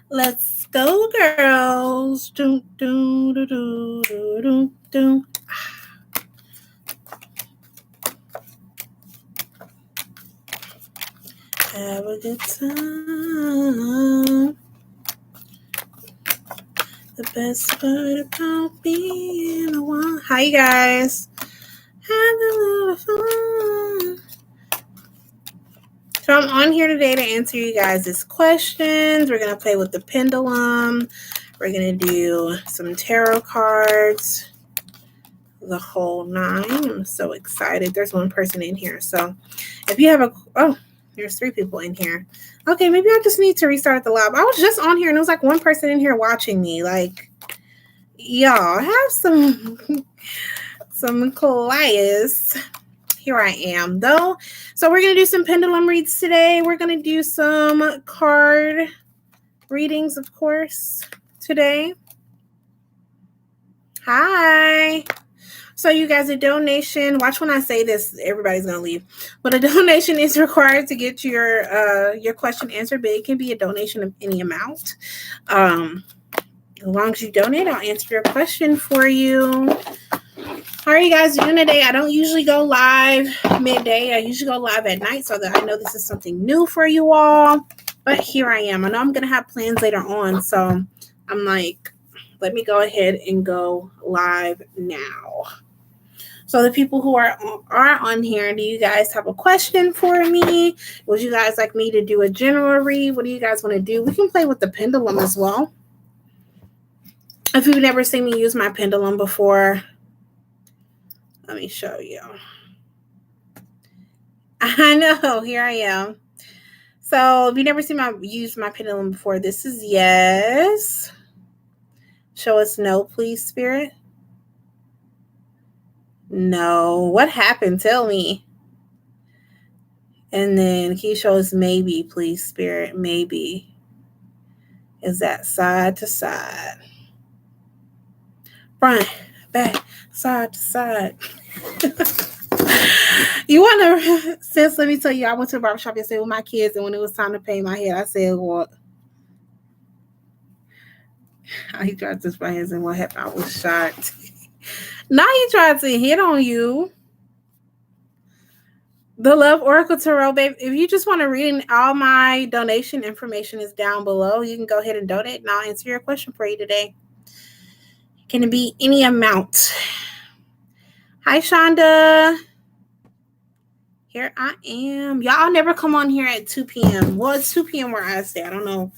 Let's go, girls. Doom, doom, doom, doom, doom, doom. Have a good time. The best part about being a one. Hi, you guys. Have a little fun. So I'm on here today to answer you guys' questions. We're going to play with the pendulum. We're going to do some tarot cards. The whole 9. I'm so excited. There's one person in here. So if you have there's 3 people in here. Okay, maybe I just need to restart the live. I was just on here and it was like one person in here watching me. Like, y'all have some class. Here I am, though. So we're going to do some pendulum reads today. We're going to do some card readings, of course, today. Hi. So you guys, a donation, watch when I say this, everybody's going to leave. But a donation is required to get your question answered, but it can be a donation of any amount. As long as you donate, I'll answer your question for you. How are you guys doing today? I don't usually go live midday. I usually go live at night so that I know this is something new for you all. But here I am. I know I'm going to have plans later on. So I'm like, let me go ahead and go live now. So the people who are on here, do you guys have a question for me? Would you guys like me to do a general read? What do you guys want to do? We can play with the pendulum as well. If you've never seen me use my pendulum before, let me show you. I know, here I am. So if you've never seen use my pendulum before, this is yes. Show us no, please, Spirit. No. What happened? Tell me. And then can you show us maybe, please, Spirit? Maybe. Is that side to side? Front, back, side to side. You want to, sis, let me tell you, I went to the barbershop yesterday with my kids, and when it was time to paint my hair, I said, what? He tried to touch my hands, and what happened? I was shocked. Now he tried to hit on you. The Love Oracle Tarot, babe. If you just want to read, all my donation information is down below. You can go ahead and donate, and I'll answer your question for you today. Can it be any amount? Hi, Shonda. Here I am. Y'all never come on here at 2 p.m. Well, it's 2 p.m. where I stay. I don't know.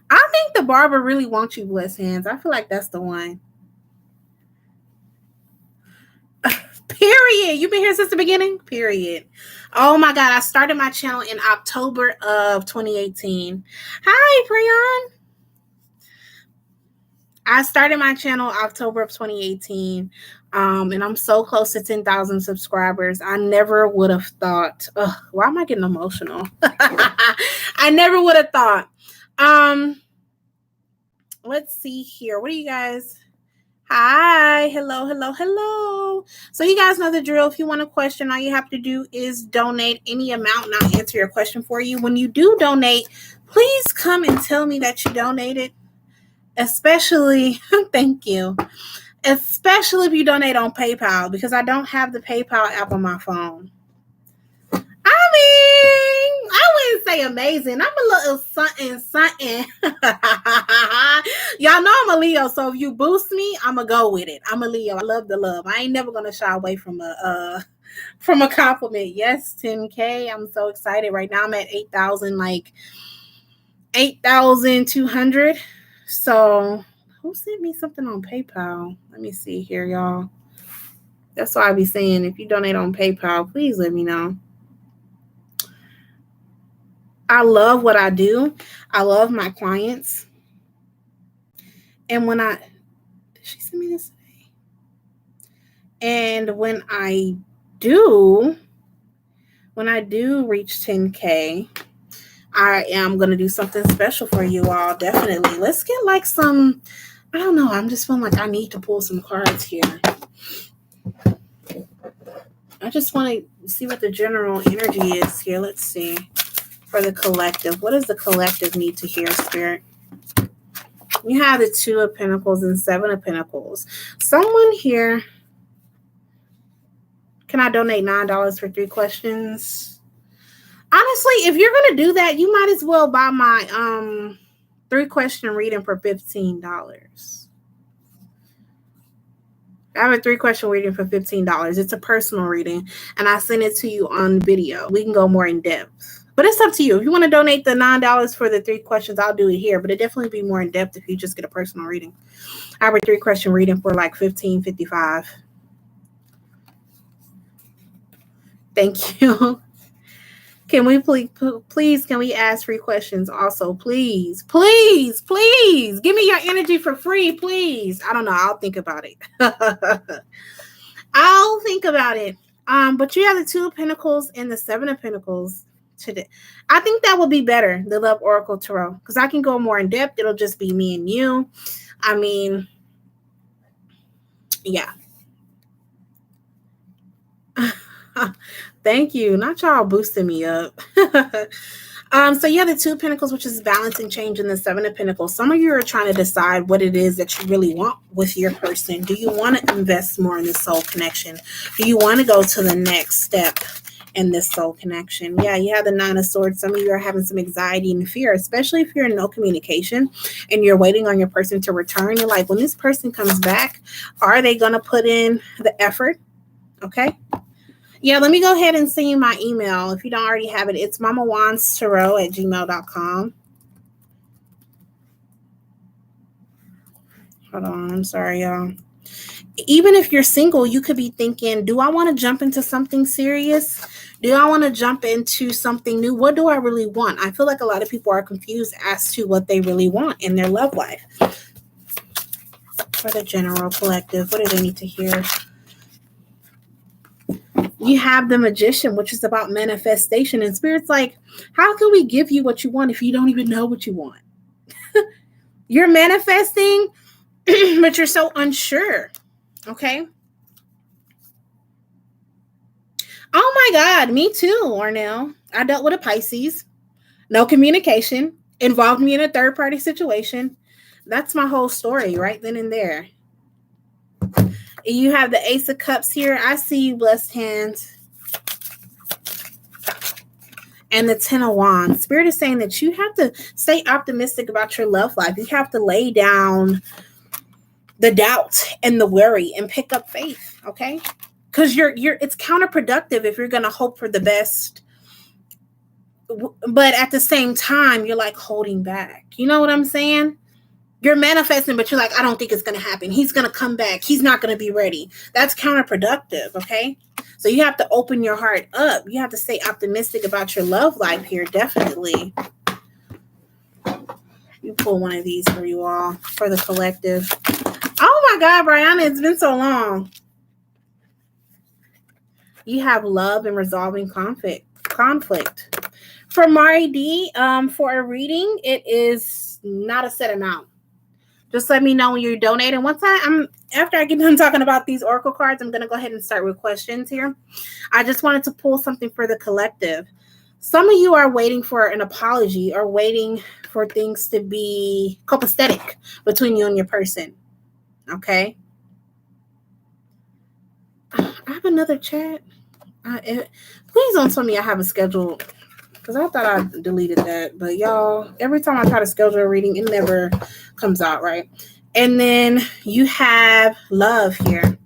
I think the barber really wants you, blessed hands. I feel like that's the one. Period. You've been here since the beginning? Period. Oh my God. I started my channel in October of 2018. Hi, Prayon. I started my channel October of 2018. And I'm so close to 10,000 subscribers. I never would have thought. Why am I getting emotional? I never would have thought. Let's see here. What do you guys? Hi. Hello. So you guys know the drill. If you want a question, all you have to do is donate any amount and I'll answer your question for you. When you do donate, please come and tell me that you donated. Especially, thank you. Especially if you donate on PayPal, because I don't have the PayPal app on my phone. I mean, I wouldn't say amazing. I'm a little something. Y'all know I'm a Leo, so if you boost me, I'm going to go with it. I'm a Leo. I love the love. I ain't never going to shy away from a compliment. Yes, 10K. I'm so excited. Right now I'm at 8,000, like 8,200. So who sent me something on PayPal? Let me see here, y'all. That's why I be saying, if you donate on PayPal, please let me know. I love what I do. I love my clients. And did she send me this today? And when I do reach 10K, I am going to do something special for you all. Definitely. Let's get like some, I don't know. I'm just feeling like I need to pull some cards here. I just want to see what the general energy is here. Let's see. for the collective. What does the collective need to hear, Spirit? You have the Two of Pentacles and Seven of Pentacles. Someone here, can I donate $9 for 3 questions? Honestly, if you're going to do that, you might as well buy my 3-question reading for $15. I have a 3-question reading for $15. It's a personal reading, and I send it to you on video. We can go more in depth. But it's up to you. If you want to donate the $9 for the 3 questions, I'll do it here. But it definitely be more in depth if you just get a personal reading. I have a 3-question reading for like $15.55. Thank you. Can we please, can we ask 3 questions also? Please, please, please. Give me your energy for free, please. I don't know. I'll think about it. I'll think about it. But you have the Two of Pentacles and the Seven of Pentacles today. I think that will be better, the Love Oracle Tarot, because I can go more in depth. It'll just be me and you. I mean, yeah. Thank you. Not y'all boosting me up. So you have the Two of Pentacles, which is balance and change, in the Seven of Pentacles. Some of you are trying to decide what it is that you really want with your person. Do you want to invest more in this soul connection? Do you want to go to the next step in this soul connection? Yeah, you have the Nine of Swords. Some of you are having some anxiety and fear, especially if you're in no communication and you're waiting on your person to return. You're like, when this person comes back, are they going to put in the effort? Okay. Yeah, let me go ahead and send you my email. If you don't already have it, it's mamawanstarot@gmail.com. Hold on, I'm sorry, y'all. Even if you're single, you could be thinking, do I want to jump into something serious? Do I want to jump into something new? What do I really want? I feel like a lot of people are confused as to what they really want in their love life. For the general collective, what do they need to hear? You have the Magician, which is about manifestation. And Spirit's like, how can we give you what you want if you don't even know what you want? You're manifesting, but you're so unsure. Okay. Oh my God, me too, Ornell. I dealt with a Pisces. No communication. Involved me in a third-party situation. That's my whole story right then and there. You have the Ace of Cups here. I see you, blessed hands. And the Ten of Wands. Spirit is saying that you have to stay optimistic about your love life. You have to lay down the doubt and the worry and pick up faith, okay? Because it's counterproductive if you're going to hope for the best, but at the same time, you're like holding back. You know what I'm saying? You're manifesting, but you're like, I don't think it's going to happen. He's going to come back. He's not going to be ready. That's counterproductive, okay? So you have to open your heart up. You have to stay optimistic about your love life here, definitely. You pull one of these for you all, for the collective. Oh my God, Brianna, it's been so long. You have love and resolving conflict. For Mari D, for a reading, it is not a set amount. Just let me know when you're donating. After I get done talking about these oracle cards, I'm going to go ahead and start with questions here. I just wanted to pull something for the collective. Some of you are waiting for an apology or waiting for things to be copacetic between you and your person. Okay. I have another chat. Please don't tell me I have a schedule, because I thought I deleted that. But y'all, every time I try to schedule a reading, it never comes out right. And then you have love here.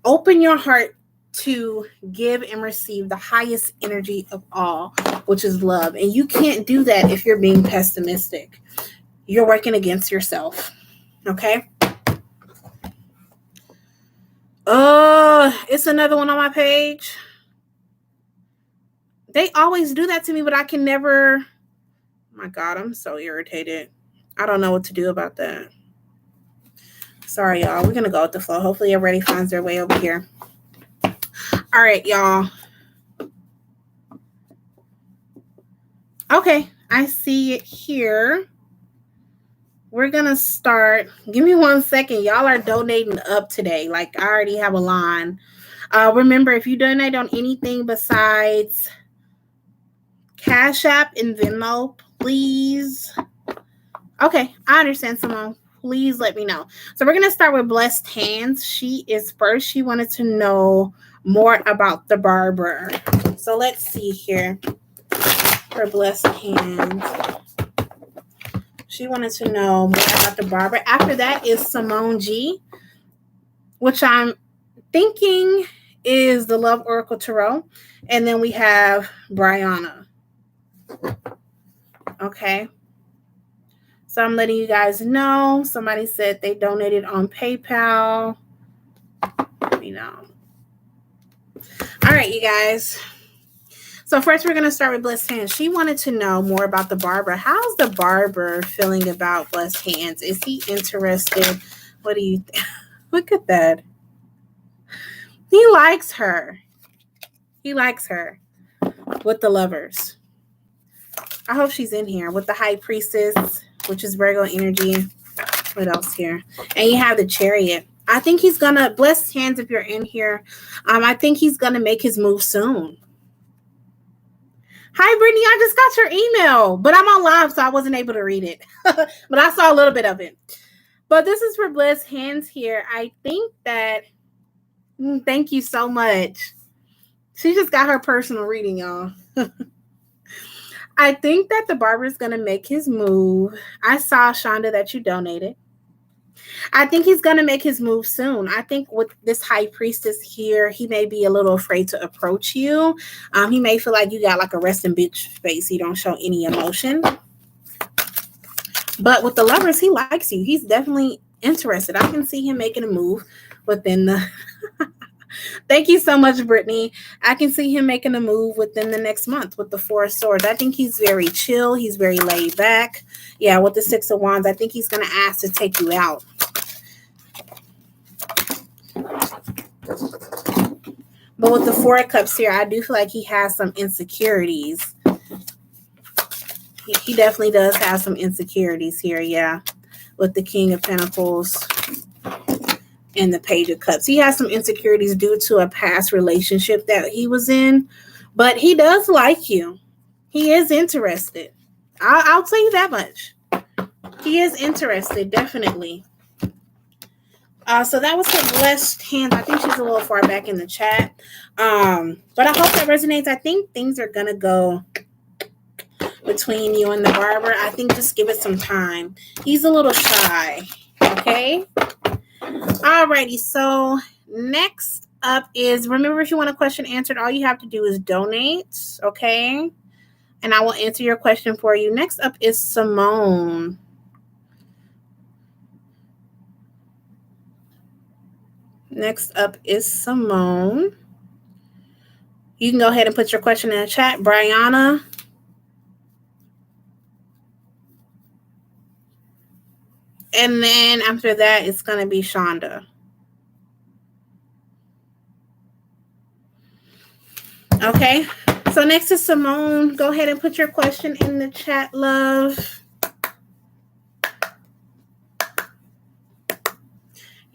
Open your heart to give and receive the highest energy of all, which is love. And you can't do that if you're being pessimistic. You're working against yourself. Okay? It's another one on my page. They always do that to me, but I can never. Oh my God, I'm so irritated. I don't know what to do about that. Sorry, y'all. We're going to go with the flow. Hopefully everybody finds their way over here. All right, y'all. Okay, I see it here. We're going to start. Give me 1 second. Y'all are donating up today. Like, I already have a line. Remember, if you donate on anything besides Cash Cash App and Venmo, please. Okay, I understand, Simone. Please let me know. So we're going to start with Blessed Hands. She is first. She wanted to know more about the barber. So let's see here. For Blessed Hands. She wanted to know more about the barber. After that is Simone G, which I'm thinking is the Love Oracle Tarot. And then we have Brianna. Okay. So I'm letting you guys know. Somebody said they donated on PayPal. Let me know. All right, you guys. So first we're going to start with Blessed Hands. She wanted to know more about the barber. How's the barber feeling about Blessed Hands? Is he interested? What do you think? Look at that. He likes her. He likes her with the Lovers. I hope she's in here with the High Priestess, which is Virgo energy. What else here? And you have the Chariot. I think he's going to, Blessed Hands, if you're in here, I think he's going to make his move soon. Hi, Brittany. I just got your email, but I'm on live, so I wasn't able to read it. But I saw a little bit of it. But this is for Blessed Hands here. I think that, thank you so much. She just got her personal reading, y'all. I think that the barber is going to make his move. I saw, Shonda, that you donated. I think he's going to make his move soon. I think with this High Priestess here, he may be a little afraid to approach you. He may feel like you got like a resting bitch face. You don't show any emotion. But with the Lovers, he likes you. He's definitely interested. I can see him making a move within the... Thank you so much, Brittany. I can see him making a move within the next month with the Four of Swords. I think he's very chill. He's very laid back. Yeah, with the Six of Wands, I think he's going to ask to take you out. But with the Four of Cups here, I do feel like he has some insecurities. He definitely does have some insecurities here, yeah. With the King of Pentacles and the Page of Cups. He has some insecurities due to a past relationship that he was in. But he does like you. He is interested. I'll tell you that much. He is interested, definitely. So that was her Blessed Hands. I think she's a little far back in the chat. But I hope that resonates. I think things are going to go between you and the barber. I think just give it some time. He's a little shy. Okay? Alrighty. So next up is, remember, if you want a question answered, all you have to do is donate. Okay? And I will answer your question for you. Next up is Simone. Next up is Simone. You can go ahead and put your question in the chat. Brianna. And then after that, it's going to be Shonda. Okay. So next is Simone. Go ahead and put your question in the chat, love.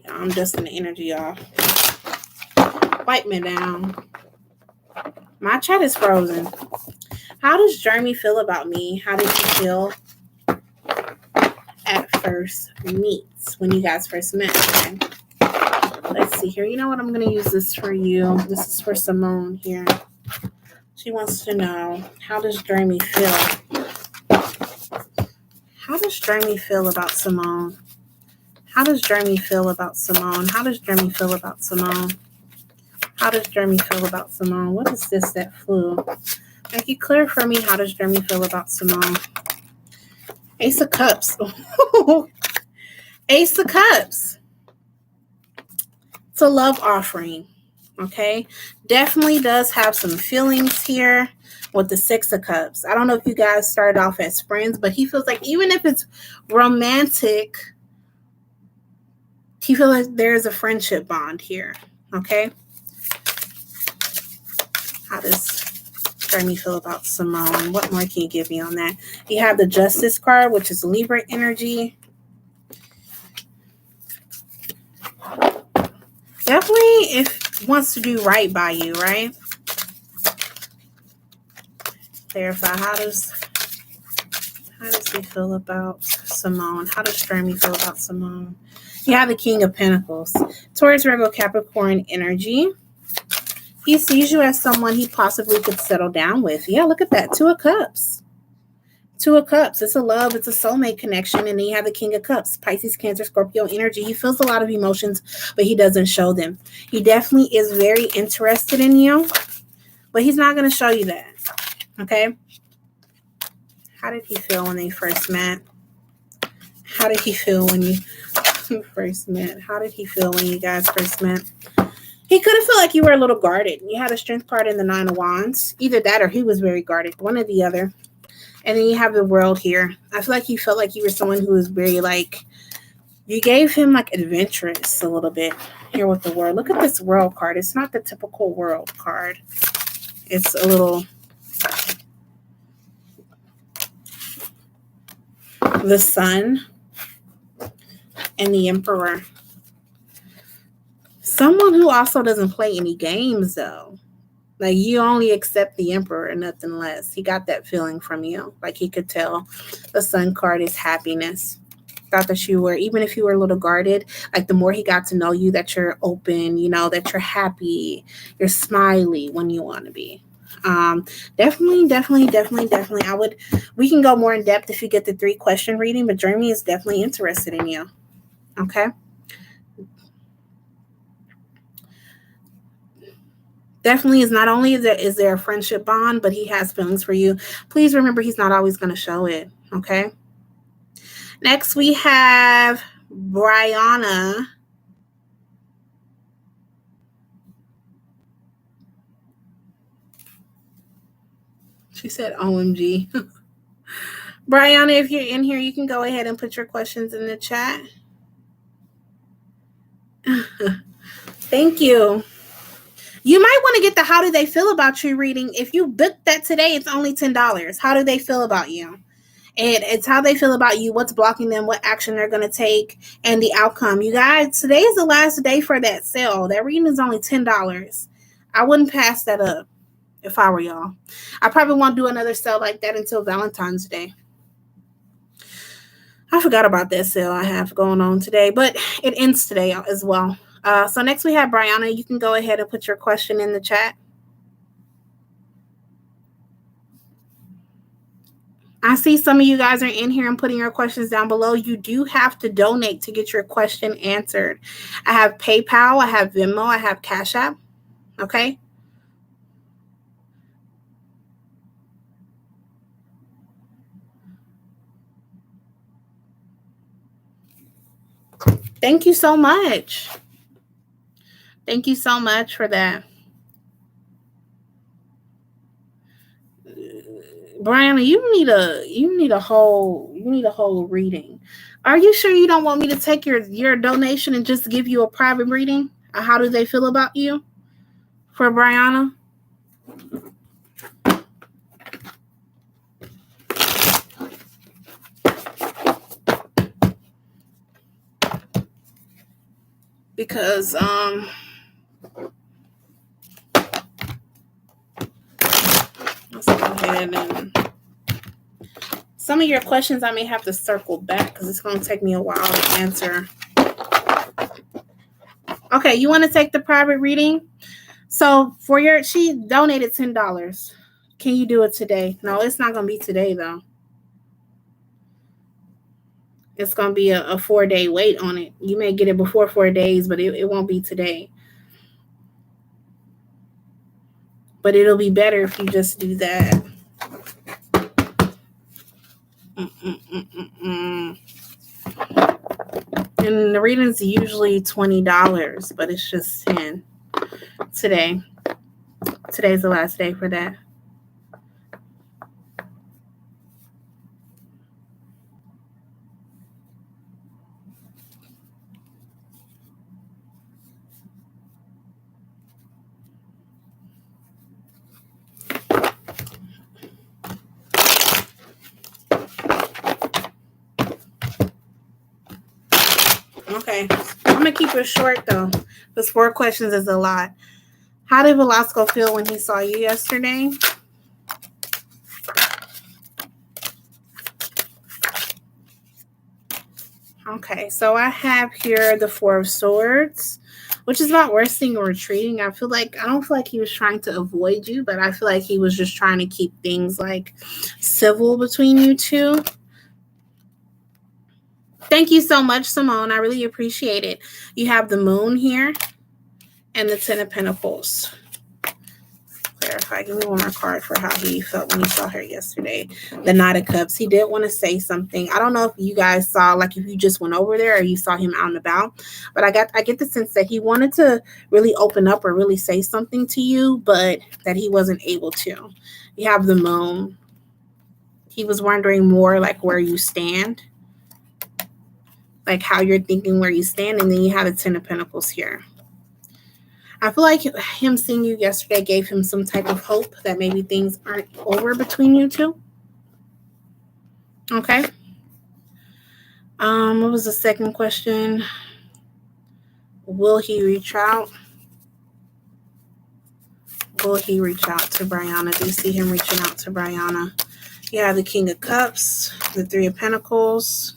I'm just in the energy, y'all. Wipe me down. My chat is frozen. How does Jeremy feel about me? How did he feel at first meets, when you guys first met? Okay. Let's see here. You know what? I'm going to use this for you. This is for Simone here. She wants to know, how does Jeremy feel? How does Jeremy feel about Simone? How does Jeremy feel about Simone? How does Jeremy feel about Simone? How does Jeremy feel about Simone? What is this that flew? Make it clear for me. How does Jeremy feel about Simone? Ace of Cups. Ace of Cups. It's a love offering. Okay. Definitely does have some feelings here with the Six of Cups. I don't know if you guys started off as friends, but he feels like even if it's romantic, he feels like there's a friendship bond here. Okay. How does Jeremy feel about Simone? What more can you give me on that? You have the Justice card, which is Libra energy. Definitely if wants to do right by you, right? clarify. How does he feel about Simone? How does Jeremy feel about Simone? You have the King of Pentacles. Taurus, Virgo, Capricorn energy. He sees you as someone he possibly could settle down with. Yeah, look at that. Two of Cups. Two of Cups. It's a love. It's a soulmate connection. And then you have the King of Cups. Pisces, Cancer, Scorpio energy. He feels a lot of emotions, but he doesn't show them. He definitely is very interested in you, but he's not going to show you that. Okay? How did he feel when they first met? How did he feel when you first met? How did he feel when you guys first met? He could have felt like you were a little guarded. You had a Strength card in the Nine of Wands. Either that or he was very guarded. One or the other. And then you have the World here. I feel like he felt like you were someone who was very like, you gave him like adventurous a little bit here with the World. Look at this World card. It's not the typical World card. It's a little, the Sun and the Emperor. Someone who also doesn't play any games, though. Like, you only accept the Emperor and nothing less. He got that feeling from you. Like, he could tell. The Sun card is happiness. Thought that you were, even if you were a little guarded, like, the more he got to know you, that you're open, you know, that you're happy, you're smiley when you want to be. Definitely. We can go more in depth if you get the 3-question reading, but Jeremy is definitely interested in you. Okay? Definitely is not only is there a friendship bond, but he has feelings for you. Please remember, he's not always going to show it. Okay. Next, we have Brianna. She said, OMG. Brianna, if you're in here, you can go ahead and put your questions in the chat. Thank you. You might want to get the How Do They Feel About You reading. If you booked that today, it's only $10. How do they feel about you? And it's how they feel about you, what's blocking them, what action they're going to take, and the outcome. You guys, today is the last day for that sale. That reading is only $10. I wouldn't pass that up if I were y'all. I probably won't do another sale like that until Valentine's Day. I forgot about that sale I have going on today, but it ends today as well. So next we have Brianna. You can go ahead and put your question in the chat. I see some of you guys are in here and putting your questions down below. You do have to donate to get your question answered. I have PayPal, I have Venmo, I have Cash App. Okay. Thank you so much. Thank you so much for that. Brianna, you need a whole reading. Are you sure you don't want me to take your donation and just give you a private reading? How do they feel about you? For Brianna? Because let's go ahead and some of your questions I may have to circle back because it's going to take me a while to answer. Okay, you want to take the private reading? So she donated $10. Can you do it today? No, it's not going to be today though. It's going to be a 4-day wait on it. You may get it before 4 days, but it won't be today. But it'll be better if you just do that. And the reading's usually $20, but it's just $10 today. Today's the last day for that. Okay, I'm going to keep it short, though, because 4 questions is a lot. How did Velasco feel when he saw you yesterday? Okay, so I have here the Four of Swords, which is not resting or retreating. I don't feel like he was trying to avoid you, but I feel like he was just trying to keep things like civil between you two. Thank you so much, Simone. I really appreciate it. You have the Moon here and the Ten of Pentacles. Clarify. Give me one more card for how he felt when he saw her yesterday. The Knight of Cups. He did want to say something. I don't know if you guys saw, like if you just went over there or you saw him out and about, but I get the sense that he wanted to really open up or really say something to you, but that he wasn't able to. You have the Moon. He was wondering more like where you stand, like how you're thinking where you stand, and then you have the Ten of Pentacles here. I feel like him seeing you yesterday gave him some type of hope that maybe things aren't over between you two. Okay. What was the second question? Will he reach out? Will he reach out to Brianna? Do you see him reaching out to Brianna? You have the King of Cups, the Three of Pentacles.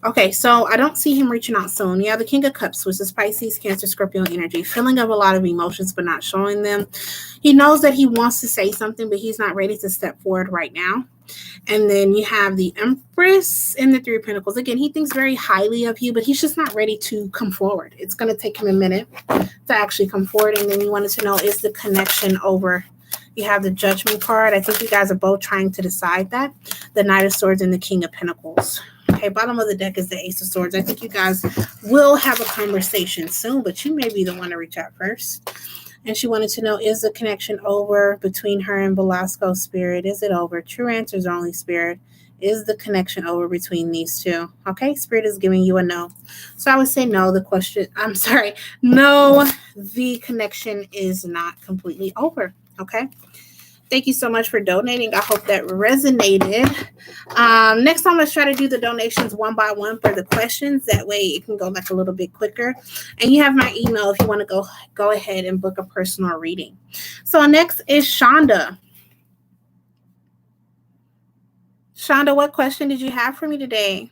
Okay, so I don't see him reaching out soon. You have the King of Cups, which is Pisces, Cancer, Scorpio energy. Feeling of a lot of emotions, but not showing them. He knows that he wants to say something, but he's not ready to step forward right now. And then you have the Empress and the Three of Pentacles. Again, he thinks very highly of you, but he's just not ready to come forward. It's going to take him a minute to actually come forward. And then you wanted to know, is the connection over? You have the Judgment card. I think you guys are both trying to decide that. The Knight of Swords and the King of Pentacles. Okay, bottom of the deck is the Ace of Swords. I think you guys will have a conversation soon, but you may be the one to reach out first. And she wanted to know, is the connection over between her and Velasco, Spirit? Is it over? True answers only, Spirit. Is the connection over between these two? Okay, Spirit is giving you a no. So I would say no. No, the connection is not completely over. Okay. Thank you so much for donating. I hope that resonated. Next time, let's try to do the donations one by one for the questions. That way it can go like a little bit quicker. And you have my email if you want to go ahead and book a personal reading. So next is Shonda. Shonda, what question did you have for me today?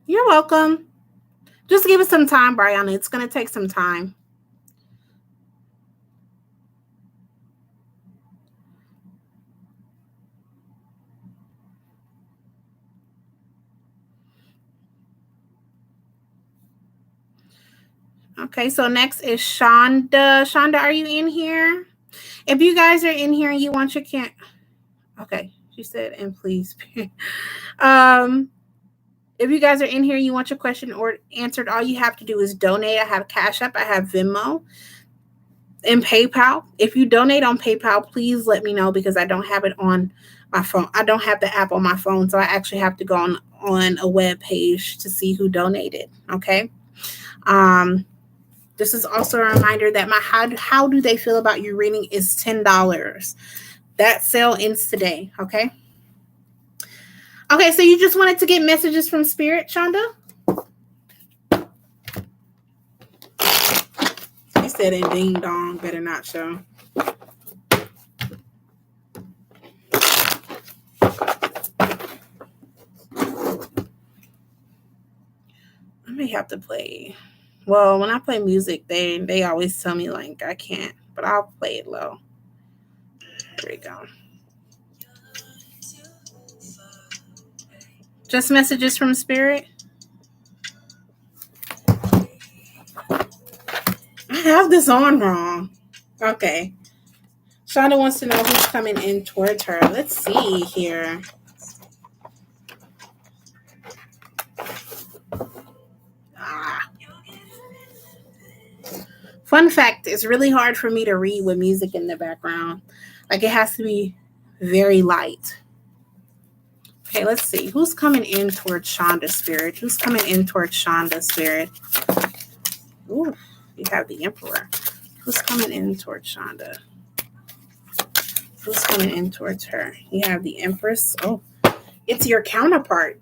You're welcome. Just give it some time, Brianna. It's going to take some time. Okay, so next is Shonda. Shonda, are you in here? If you guys are in here and you want your okay, she said, and please. If you guys are in here, you want your question or answered, all you have to do is donate. I have Cash App, I have Venmo, and PayPal. If you donate on PayPal, please let me know because I don't have it on my phone. I don't have the app on my phone, so I actually have to go on a web page to see who donated. Okay. This is also a reminder that my how do they feel about you reading is $10. That sale ends today. Okay. Okay, so you just wanted to get messages from Spirit, Shonda? He said in ding dong, better not show. I may have to play. Well, when I play music, they always tell me like I can't, but I'll play it low. There we go. Just messages from Spirit? I have this on wrong. Okay. Shonda wants to know who's coming in towards her. Let's see here. Fun fact, it's really hard for me to read with music in the background. Like it has to be very light. Okay, let's see. Who's coming in towards Shonda, Spirit? Who's coming in towards Shonda, Spirit? Ooh, you have the Emperor. Who's coming in towards Shonda? Who's coming in towards her? You have the Empress. Oh, it's your counterpart.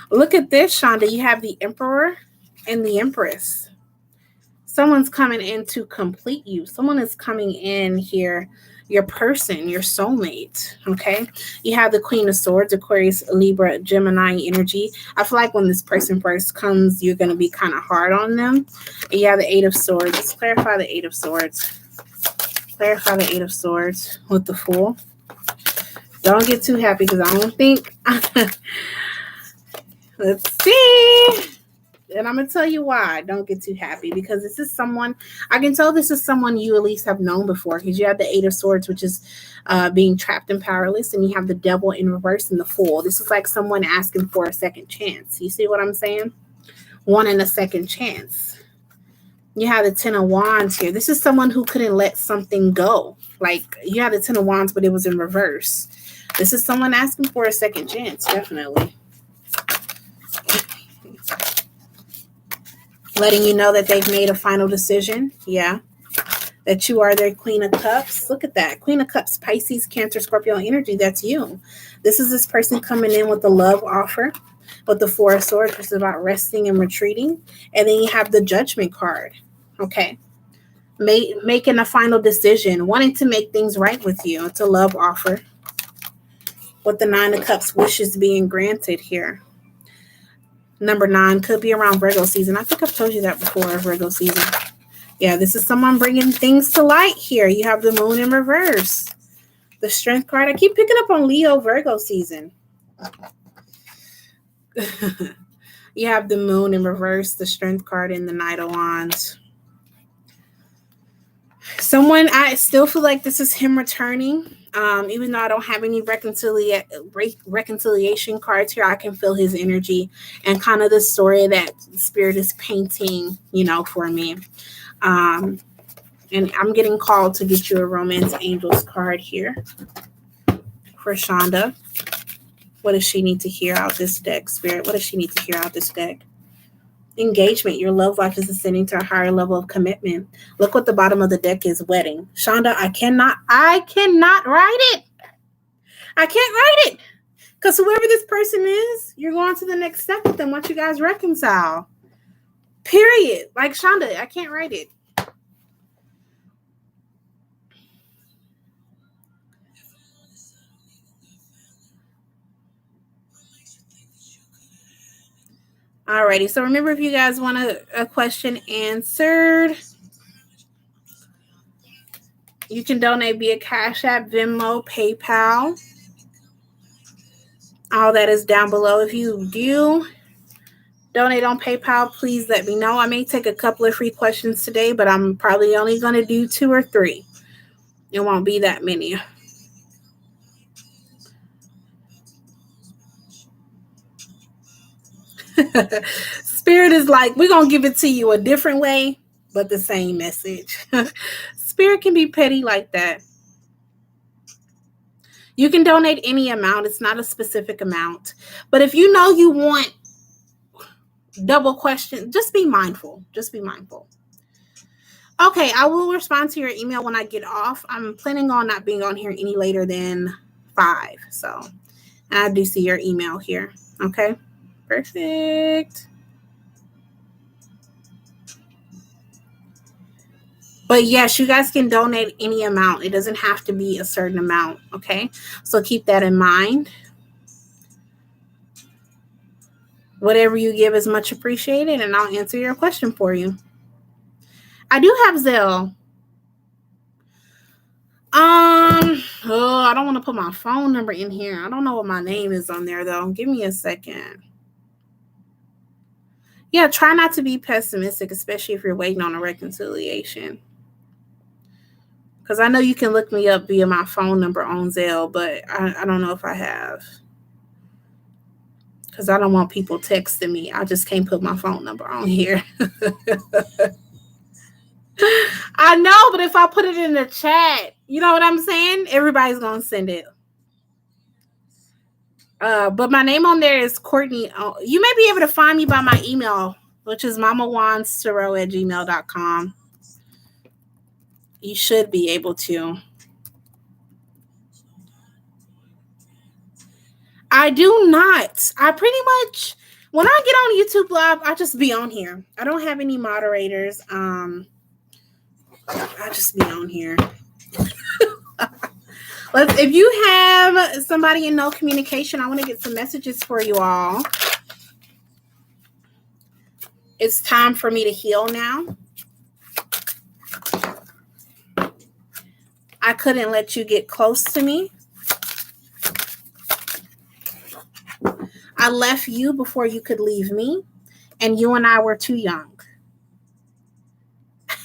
Look at this, Shonda. You have the Emperor and the Empress. Someone's coming in to complete you. Someone is coming in here, your person, your soulmate. Okay. You have the Queen of Swords, Aquarius, Libra, Gemini energy. I feel like when this person first comes, you're going to be kind of hard on them. And you have the Eight of Swords. Let's clarify the Eight of Swords. Clarify the Eight of Swords with the Fool. Don't get too happy because I don't think. Let's see. And I'm going to tell you why. Don't get too happy, because this is someone, I can tell this is someone you at least have known before, because you have the Eight of Swords, which is being trapped and powerless, and you have the Devil in reverse and the Fool. This is like someone asking for a second chance. You see what I'm saying? Wanting a second chance. You have the Ten of Wands here. This is someone who couldn't let something go. Like, you have the Ten of Wands, but it was in reverse. This is someone asking for a second chance, definitely. Letting you know that they've made a final decision. Yeah. That you are their Queen of Cups. Look at that. Queen of Cups, Pisces, Cancer, Scorpio energy. That's you. This is this person coming in with the love offer, with the Four of Swords, which is about resting and retreating. And then you have the Judgment card. Okay. Making a final decision, wanting to make things right with you. It's a love offer. With the Nine of Cups, wishes being granted here. Number 9 could be around Virgo season. I think I've told you that before, Virgo season. Yeah, this is someone bringing things to light here. You have the Moon in reverse. The Strength card. I keep picking up on Leo Virgo season. You have the Moon in reverse, the Strength card, and the Knight of Wands. Someone, I still feel like this is him returning. Even though I don't have any reconciliation cards here, I can feel his energy and kind of the story that Spirit is painting, for me. And I'm getting called to get you a Romance Angels card here for Shonda. What does she need to hear out this deck, Spirit? What does she need to hear out this deck? Engagement. Your love life is ascending to a higher level of commitment. Look what the bottom of the deck is. Wedding. Shonda, I cannot write it. I can't write it. Because whoever this person is, you're going to the next step with them once you guys reconcile. Period. Like, Shonda, I can't write it. Alrighty, so remember, if you guys want a question answered, you can donate via Cash App, Venmo, PayPal. All that is down below. If you do donate on PayPal, please let me know. I may take a couple of free questions today, but I'm probably only going to do 2 or 3. It won't be that many. Spirit is like, we're going to give it to you a different way, but the same message. Spirit can be petty like that. You can donate any amount. It's not a specific amount. But if you know you want double question, just be mindful. Just be mindful. Okay, I will respond to your email when I get off. I'm planning on not being on here any later than 5. So I do see your email here. Okay, perfect. But yes, you guys can donate any amount. It doesn't have to be a certain amount, okay? So keep that in mind. Whatever you give is much appreciated, and I'll answer your question for you. I do have Zelle. I don't want to put my phone number in here. I don't know what my name is on there, though. Give me a second. Yeah, try not to be pessimistic, especially if you're waiting on a reconciliation. Because I know you can look me up via my phone number on Zelle, but I don't know if I have. Because I don't want people texting me. I just can't put my phone number on here. I know, but if I put it in the chat, you know what I'm saying? Everybody's going to send it. But my name on there is Courtney. You may be able to find me by my email, which is mamawandstarot@gmail.com. You should be able to. I do not. I pretty much When I get on YouTube Live, I just be on here. I don't have any moderators. I just be on here. If you have somebody in no communication, I want to get some messages for you all. It's time for me to heal now. I couldn't let you get close to me. I left you before you could leave me, and you and I were too young.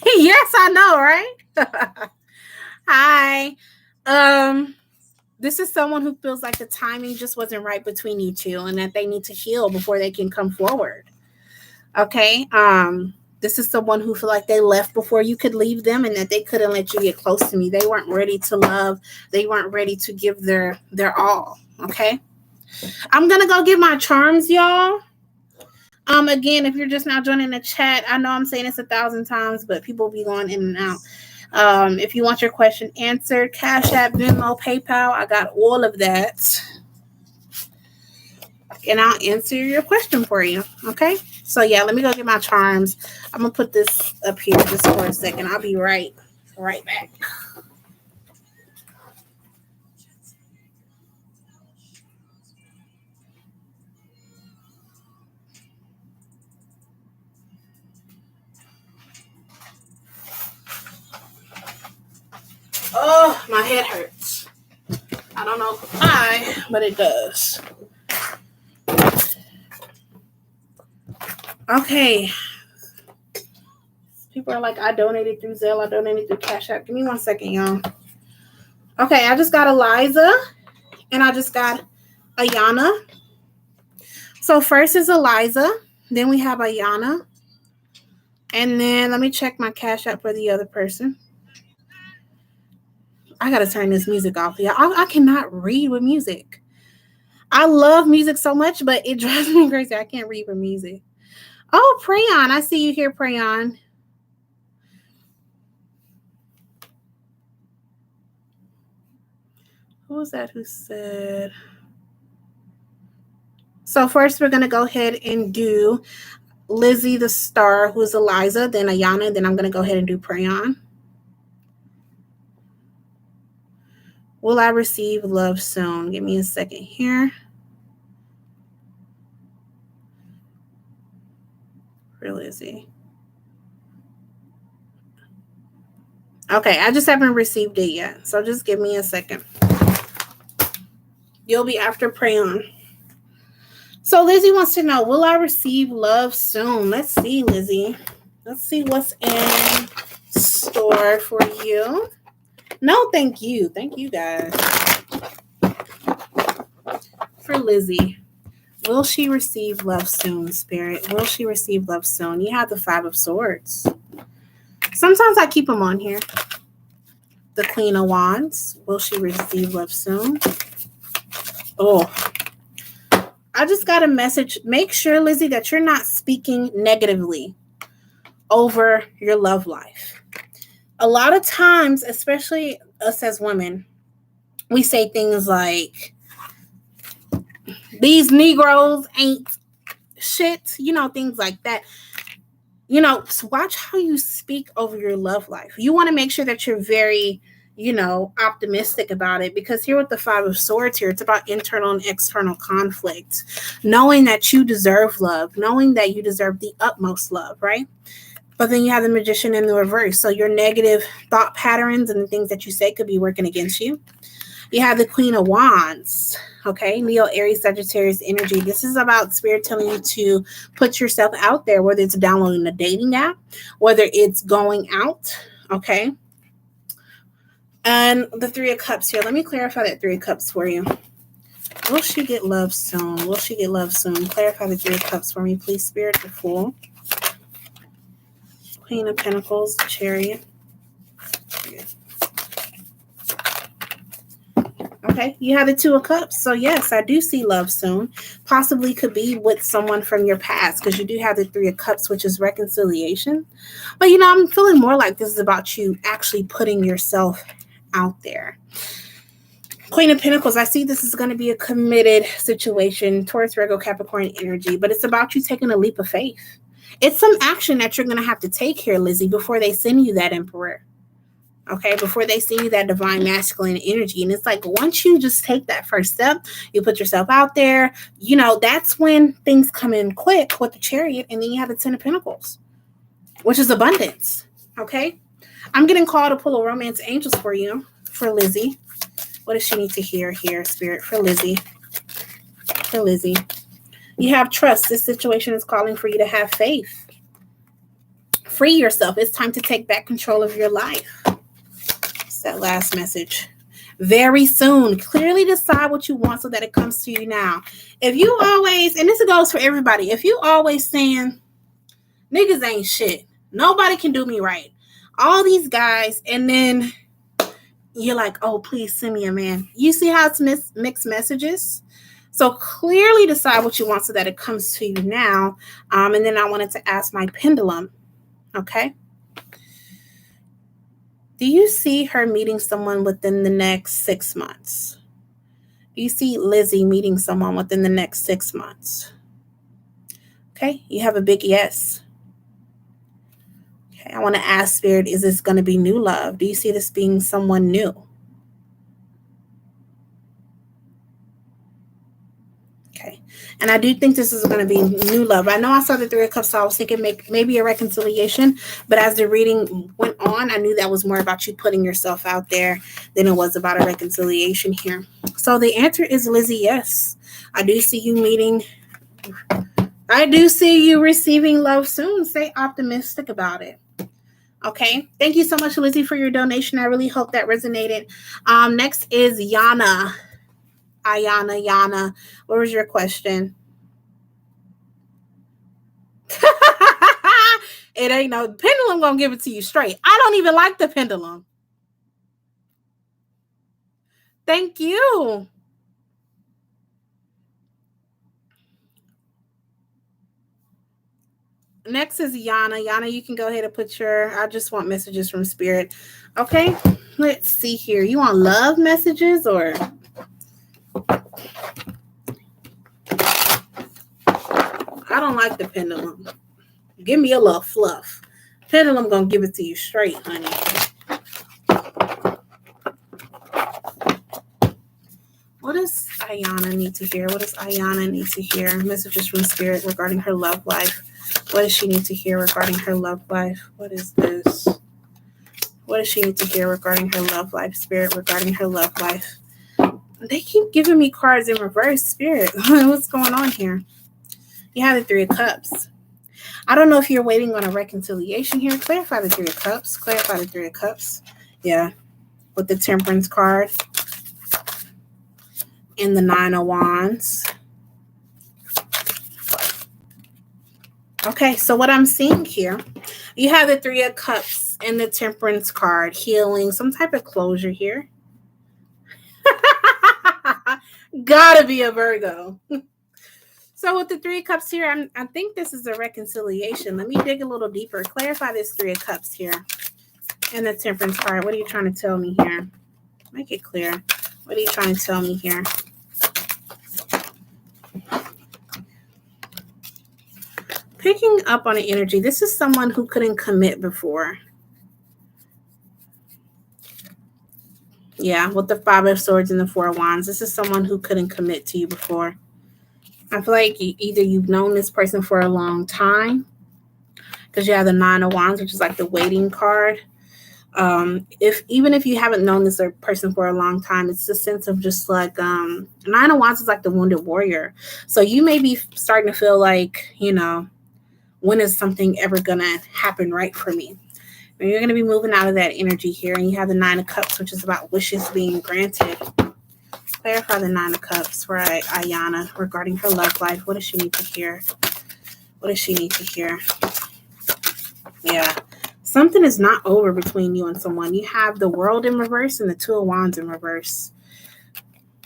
Yes, I know, right? Hi. This is someone who feels like the timing just wasn't right between you two and that they need to heal before they can come forward. Okay. This is someone who feel like they left before you could leave them and that they couldn't let you get close to me. They weren't ready to love. They weren't ready to give their all. Okay. I'm going to go get my charms, y'all. Again, if you're just now joining the chat, I know I'm saying this 1,000 times, but people be going in and out. If you want your question answered, Cash App, Venmo, PayPal, I got all of that. And I'll answer your question for you. Okay? So, yeah, let me go get my charms. I'm going to put this up here just for a second. I'll be right back. Oh, my head hurts. I don't know why, but it does. Okay. People are like, I donated through Zelle. I donated through Cash App. Give me 1 second, y'all. Okay, I just got Eliza, and I just got Ayana. So first is Eliza. Then we have Ayana. And then let me check my Cash App for the other person. I got to turn this music off. Yeah, I cannot read with music. I love music so much, but it drives me crazy. I can't read with music. Oh, Prayon. I see you here, Prayon. Who was that who said? So first we're going to go ahead and do Lizzie the Star, who's Eliza, then Ayana, then I'm going to go ahead and do Prayon. Will I receive love soon? Give me a second here. For Lizzie. Okay, I just haven't received it yet. So just give me a second. You'll be after Prayon. So Lizzie wants to know, will I receive love soon? Let's see, Lizzie. Let's see what's in store for you. No, thank you. Thank you, guys. For Lizzie. Will she receive love soon, Spirit? Will she receive love soon? You have the 5 of Swords. Sometimes I keep them on here. The Queen of Wands. Will she receive love soon? Oh, I just got a message. Make sure, Lizzie, that you're not speaking negatively over your love life. A lot of times, especially us as women, we say things like, these Negroes ain't shit, things like that. So watch how you speak over your love life. You want to make sure that you're very, optimistic about it, because here with the 5 of Swords here, it's about internal and external conflict, knowing that you deserve love, knowing that you deserve the utmost love, right? But then you have the Magician in the reverse. So your negative thought patterns and the things that you say could be working against you. You have the Queen of Wands, okay? Leo, Aries, Sagittarius energy. This is about Spirit telling you to put yourself out there, whether it's downloading a dating app, whether it's going out, okay? And the 3 of Cups here. Let me clarify that 3 of Cups for you. Will she get love soon? Will she get love soon? Clarify the 3 of Cups for me, please, Spirit. The Fool. Queen of Pentacles, Chariot. Okay, you have the 2 of Cups. So yes, I do see love soon. Possibly could be with someone from your past, because you do have the 3 of Cups, which is reconciliation. But I'm feeling more like this is about you actually putting yourself out there. Queen of Pentacles, I see this is going to be a committed situation towards Virgo Capricorn energy, but it's about you taking a leap of faith. It's some action that you're going to have to take here, Lizzie, before they send you that Emperor. Okay, before they send you that divine masculine energy. And it's like, once you just take that first step, you put yourself out there, you know, that's when things come in quick with the Chariot. And then you have the Ten of Pentacles, which is abundance. Okay, I'm getting called to pull a romance angels for you, for Lizzie. What does she need to hear here, Spirit, for Lizzie? For Lizzie. You have trust. This situation is calling for you to have faith. Free yourself. It's time to take back control of your life. It's that last message. Very soon. Clearly decide what you want so that it comes to you now. If you always, and this goes for everybody, if you always saying, niggas ain't shit, nobody can do me right, all these guys, and then you're like, oh, please send me a man. You see how it's mixed messages? So clearly decide what you want so that it comes to you now. And then I wanted to ask my pendulum, okay? Do you see her meeting someone within the next 6 months? Do you see Lizzie meeting someone within the next 6 months? Okay, you have a big yes. Okay, I want to ask Spirit, is this going to be new love? Do you see this being someone new? Okay, and I do think this is going to be new love. I know I saw the Three of Cups, so I was thinking maybe a reconciliation, but as the reading went on, I knew that was more about you putting yourself out there than it was about a reconciliation here. So the answer is, Lizzie, yes. I do see you meeting. I do see you receiving love soon. Stay optimistic about it. Okay. Thank you so much, Lizzie, for your donation. I really hope that resonated. Next is Yana. Yana. What was your question? It ain't no pendulum gonna give it to you straight. I don't even like the pendulum. Thank you. Next is Yana. Yana, you can go ahead and put I just want messages from Spirit. Okay, let's see here. You want love messages or? I don't like the pendulum. Give me a little fluff. Pendulum gonna give it to you straight, honey. What does Ayana need to hear? What does Ayana need to hear? Messages from Spirit regarding her love life. What does she need to hear regarding her love life? What is this? What does she need to hear regarding her love life, Spirit, regarding her love life? They keep giving me cards in reverse, Spirit. What's going on here? You have the Three of Cups. I don't know if you're waiting on a reconciliation here. Clarify the Three of Cups. Clarify the Three of Cups. Yeah. With the Temperance card. And the Nine of Wands. Okay, so what I'm seeing here, you have the Three of Cups and the Temperance card, healing, some type of closure here. Gotta be a Virgo. So with the Three of Cups here, I think this is a reconciliation. Let me dig a little deeper. Clarify this Three of Cups here and the Temperance card. What are you trying to tell me here? Make it clear. What are you trying to tell me here? Picking up on an energy. This is someone who couldn't commit before. Yeah, with the Five of Swords and the Four of Wands. This is someone who couldn't commit to you before. I feel like either you've known this person for a long time, because you have the Nine of Wands, which is like the waiting card. Even if you haven't known this person for a long time, it's a sense of just like Nine of Wands is like the wounded warrior. So you may be starting to feel like, when is something ever gonna happen right for me? And you're gonna be moving out of that energy here, and you have the Nine of Cups, which is about wishes being granted. Clarify the Nine of Cups for Ayana regarding her love life. What does she need to hear? What does she need to hear? Yeah. Something is not over between you and someone. You have the World in reverse and the Two of Wands in reverse.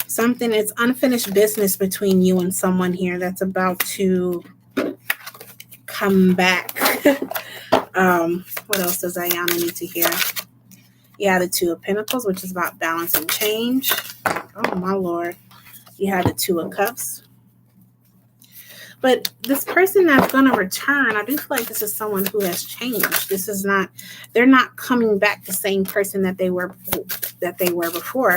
Something is unfinished business between you and someone here that's about to come back. What else does Ayana need to hear? Yeah, the Two of Pentacles, which is about balance and change. Oh, my Lord. You have the Two of Cups. But this person that's going to return, I do feel like this is someone who has changed. They're not coming back the same person that they were before.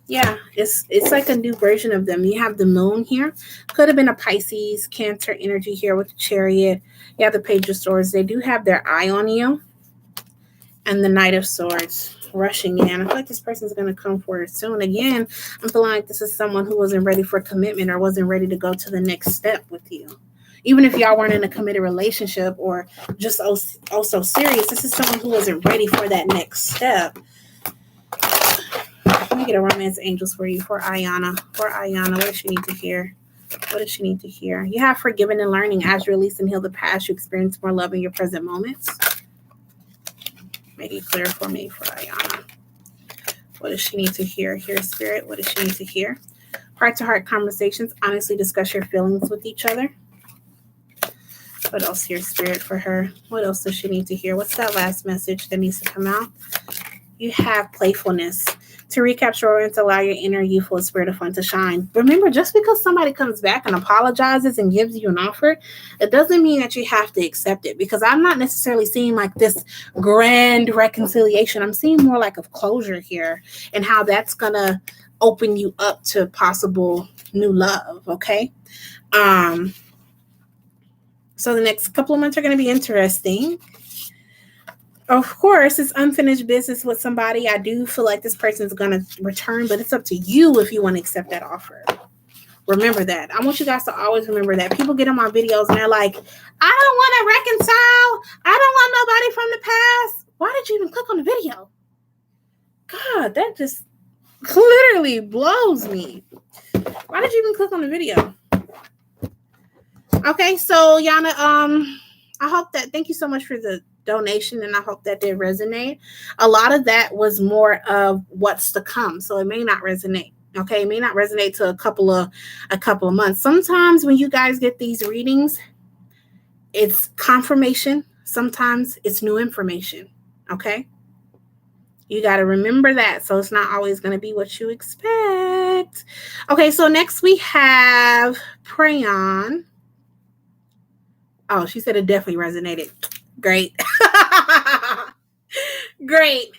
Yeah, it's like a new version of them. You have the Moon here. Could have been a Pisces, Cancer energy here with the Chariot. You have the Page of Swords. They do have their eye on you. And the Knight of Swords rushing in. I feel like this person's going to come forward soon. Again, I'm feeling like this is someone who wasn't ready for commitment or wasn't ready to go to the next step with you. Even if y'all weren't in a committed relationship or just also serious, this is someone who wasn't ready for that next step. Let me get a romance angels for you for Ayana. For Ayana, what does she need to hear? What does she need to hear? You have forgiven and learning. As you release and heal the past, you experience more love in your present moments. Make it clear for me for Ayana. What does she need to hear? Hear Spirit. What does she need to hear? Heart-to-heart conversations. Honestly discuss your feelings with each other. What else here, Spirit, for her? What else does she need to hear? What's that last message that needs to come out? You have playfulness. To recapture and to allow your inner youthful spirit of fun to shine. Remember, just because somebody comes back and apologizes and gives you an offer, it doesn't mean that you have to accept it. Because I'm not necessarily seeing like this grand reconciliation. I'm seeing more like of closure here and how that's going to open you up to possible new love. Okay. So the next couple of months are going to be interesting. Of course, it's unfinished business with somebody. I do feel like this person is going to return, but it's up to you if you want to accept that offer. Remember that. I want you guys to always remember that. People get on my videos and they're like, I don't want to reconcile. I don't want nobody from the past. Why did you even click on the video? God, that just literally blows me. Why did you even click on the video? Okay, so Yana, I hope that, thank you so much for the donation, and I hope that did resonate. A lot of that was more of what's to come, so it may not resonate. Okay, it may not resonate to a couple of months. Sometimes when you guys get these readings, it's confirmation. Sometimes it's new information. Okay, you got to remember that. So it's not always going to be what you expect. Okay, so next we have Prayon. Oh, she said it definitely resonated. Great. Great.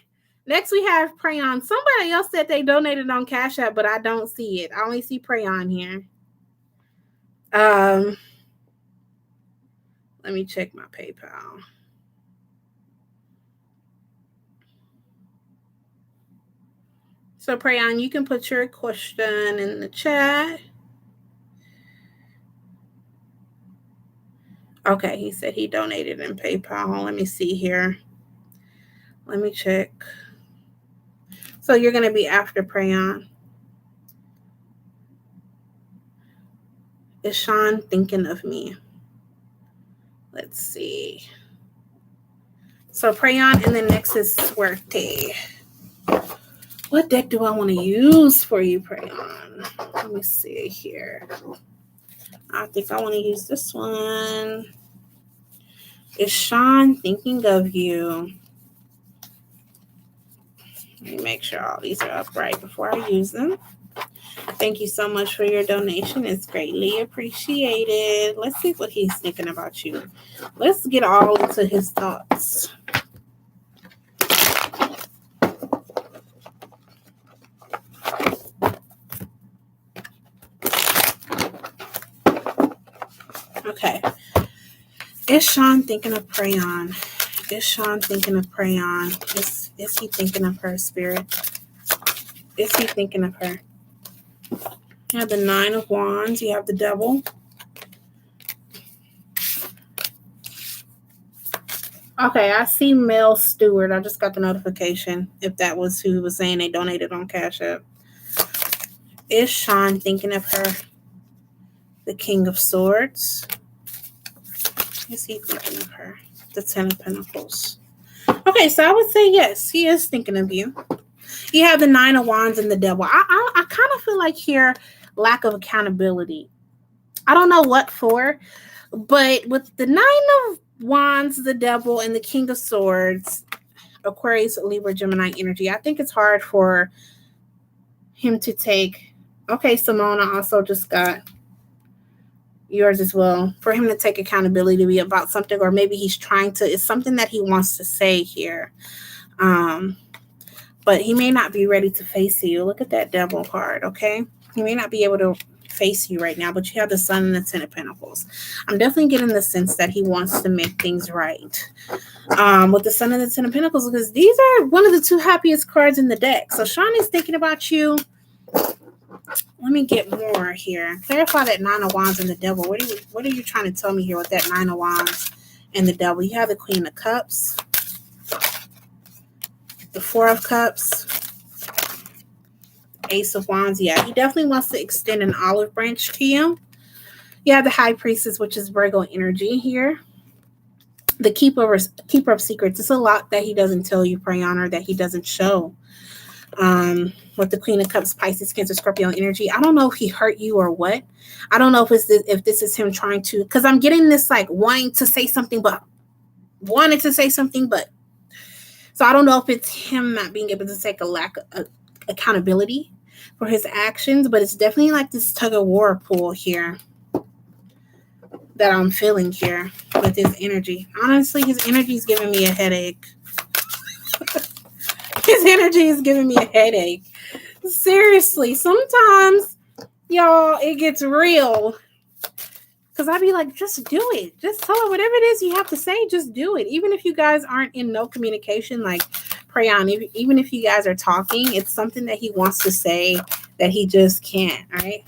Next we have Prayon. Somebody else said they donated on Cash App, but I don't see it. I only see Prayon here. Let me check my PayPal. So Prayon, you can put your question in the chat. Okay, he said he donated in PayPal. Let me see here. Let me check. So you're going to be after Prayon. Is Sean thinking of me? Let's see. So Prayon, and then next is Suerte. What deck do I want to use for you, Prayon? Let me see here. I think I want to use this one. Is Sean thinking of you? Let me make sure all these are upright before I use them. Thank you so much for your donation. It's greatly appreciated. Let's see what he's thinking about you. Let's get all into his thoughts. Okay. Is Sean thinking of Prayon? Is Sean thinking of Prayon? Is he thinking of her, Spirit? Is he thinking of her? You have the 9 of Wands. You have the Devil. Okay, I see Mel Stewart. I just got the notification. If that was who was saying they donated on Cash App. Is Sean thinking of her? The King of Swords. Is he thinking of her? The 10 of Pentacles. Okay, so I would say yes, he is thinking of you. You have the 9 of Wands and the Devil. I kind of feel like here, lack of accountability. I don't know what for, but with the 9 of Wands, the Devil, and the King of Swords, Aquarius, Libra, Gemini energy. I think it's hard for him to take. Okay, Simone, I also just got yours as well. For him to take accountability to be about something, or maybe he's trying to, it's something that he wants to say here. But he may not be ready to face you. Look at that Devil card, okay? He may not be able to face you right now, but you have the Sun and the Ten of Pentacles. I'm definitely getting the sense that he wants to make things right. With the Sun and the Ten of Pentacles, because these are one of the two happiest cards in the deck. So Sean is thinking about you. Let me get more here. Clarify that Nine of Wands and the Devil. What are you trying to tell me here with that Nine of Wands and the Devil? You have the Queen of Cups, the Four of Cups, Ace of Wands. Yeah, he definitely wants to extend an olive branch to you. You have the High Priestess, which is Virgo energy here. The Keeper of Secrets. It's a lot that he doesn't tell you, Prayan, or that he doesn't show. With the Queen of Cups, Pisces, Cancer, Scorpio energy. I don't know if he hurt you or what. I don't know if this is him trying to, because I'm getting this like wanting to say something, but so I don't know if it's him not being able to take a lack of accountability for his actions, but it's definitely like this tug of war pull here that I'm feeling here with his energy. Honestly, his energy is giving me a headache. His energy is giving me a headache. Seriously, sometimes, y'all, it gets real. Because I'd be like, just do it. Just tell her whatever it is you have to say, just do it. Even if you guys aren't in no communication, like Prayan, even if you guys are talking, it's something that he wants to say that he just can't, right?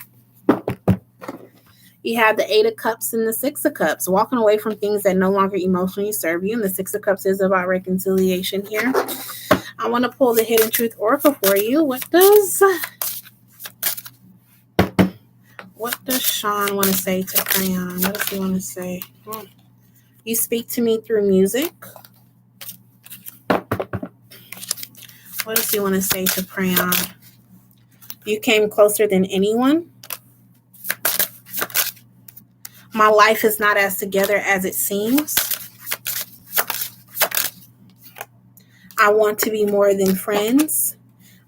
You have the Eight of Cups and the Six of Cups, walking away from things that no longer emotionally serve you. And the Six of Cups is about reconciliation here. I want to pull the Hidden Truth Oracle for you. What does Sean want to say to Crayon? What does he want to say? You speak to me through music. What does he want to say to Crayon? You came closer than anyone. My life is not as together as it seems. I want to be more than friends.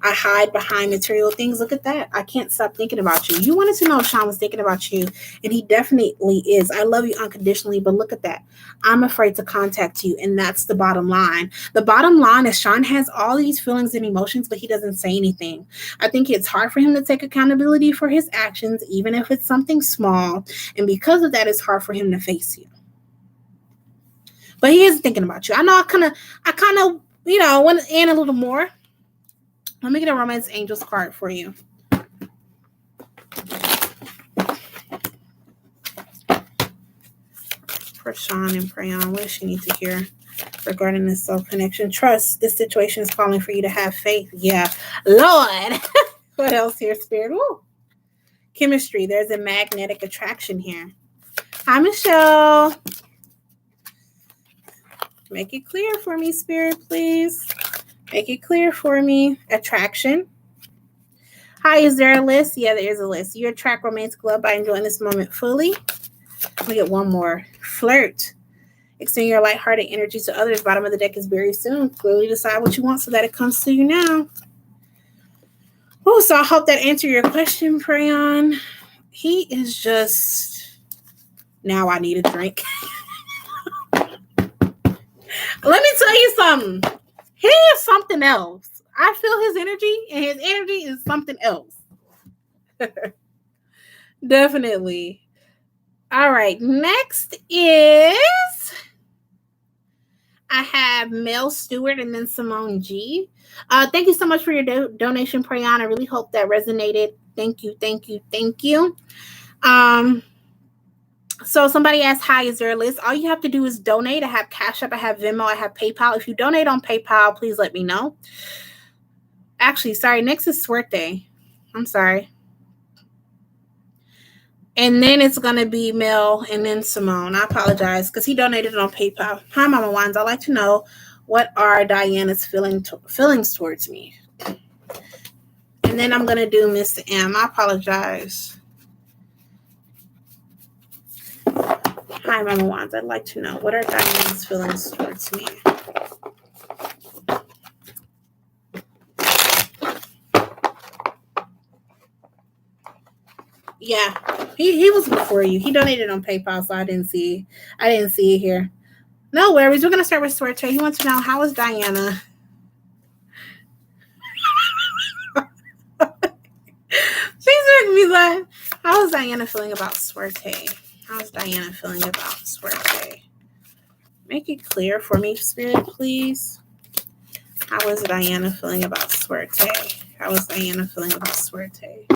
I hide behind material things. Look at that. I can't stop thinking about you. You wanted to know if Sean was thinking about you, and he definitely is. I love you unconditionally, but look at that. I'm afraid to contact you, and that's the bottom line. The bottom line is Sean has all these feelings and emotions, but he doesn't say anything. I think it's hard for him to take accountability for his actions, even if it's something small, and because of that, it's hard for him to face you. But he is thinking about you. I know I kind of, want to add a little more. Let me get a Romance Angels card for you. For Sean and Prayon, what does she need to hear regarding this soul connection? Trust. This situation is calling for you to have faith. Yeah. Lord. What else here, Spirit? Woo. Chemistry. There's a magnetic attraction here. Hi, Michelle. Make it clear for me, Spirit, please. Make it clear for me. Attraction. Hi, is there a list? Yeah, there is a list. You attract romantic love by enjoying this moment fully. Let me get one more. Flirt. Extend your lighthearted energy to others. Bottom of the deck is very soon. Clearly decide what you want so that it comes to you now. Oh, so I hope that answered your question, Prayon. He is just... Now I need a drink. Let me tell you something. He is something else. I feel his energy, and his energy is something else. Definitely. All right. Next is I have Mel Stewart and then Simone G. Thank you so much for your donation, Prayon. I really hope that resonated. Thank you. Thank you. Thank you. So somebody asked, hi, is there a list? All you have to do is donate. I have Cash App, I have Venmo, I have PayPal. If you donate on PayPal, please let me know. Actually, sorry, next is Suerte. I'm sorry. And then it's going to be Mel and then Simone. I apologize because he donated on PayPal. Hi, Mama Wands. I'd like to know, what are Diana's feelings towards me? And then I'm going to do Miss M. I apologize. Hi, Mama Wands. I'd like to know, what are Diana's feelings towards me? Yeah, he was before you. He donated on PayPal, so I didn't see it here. No worries. We're gonna start with Sorte. He wants to know, how is Diana? She's making me laugh. How is Diana feeling about Sorte? How's Diana feeling about Sorte? Make it clear for me, Spirit, please. How is Diana feeling about Sorte? How is Diana feeling about Sorte?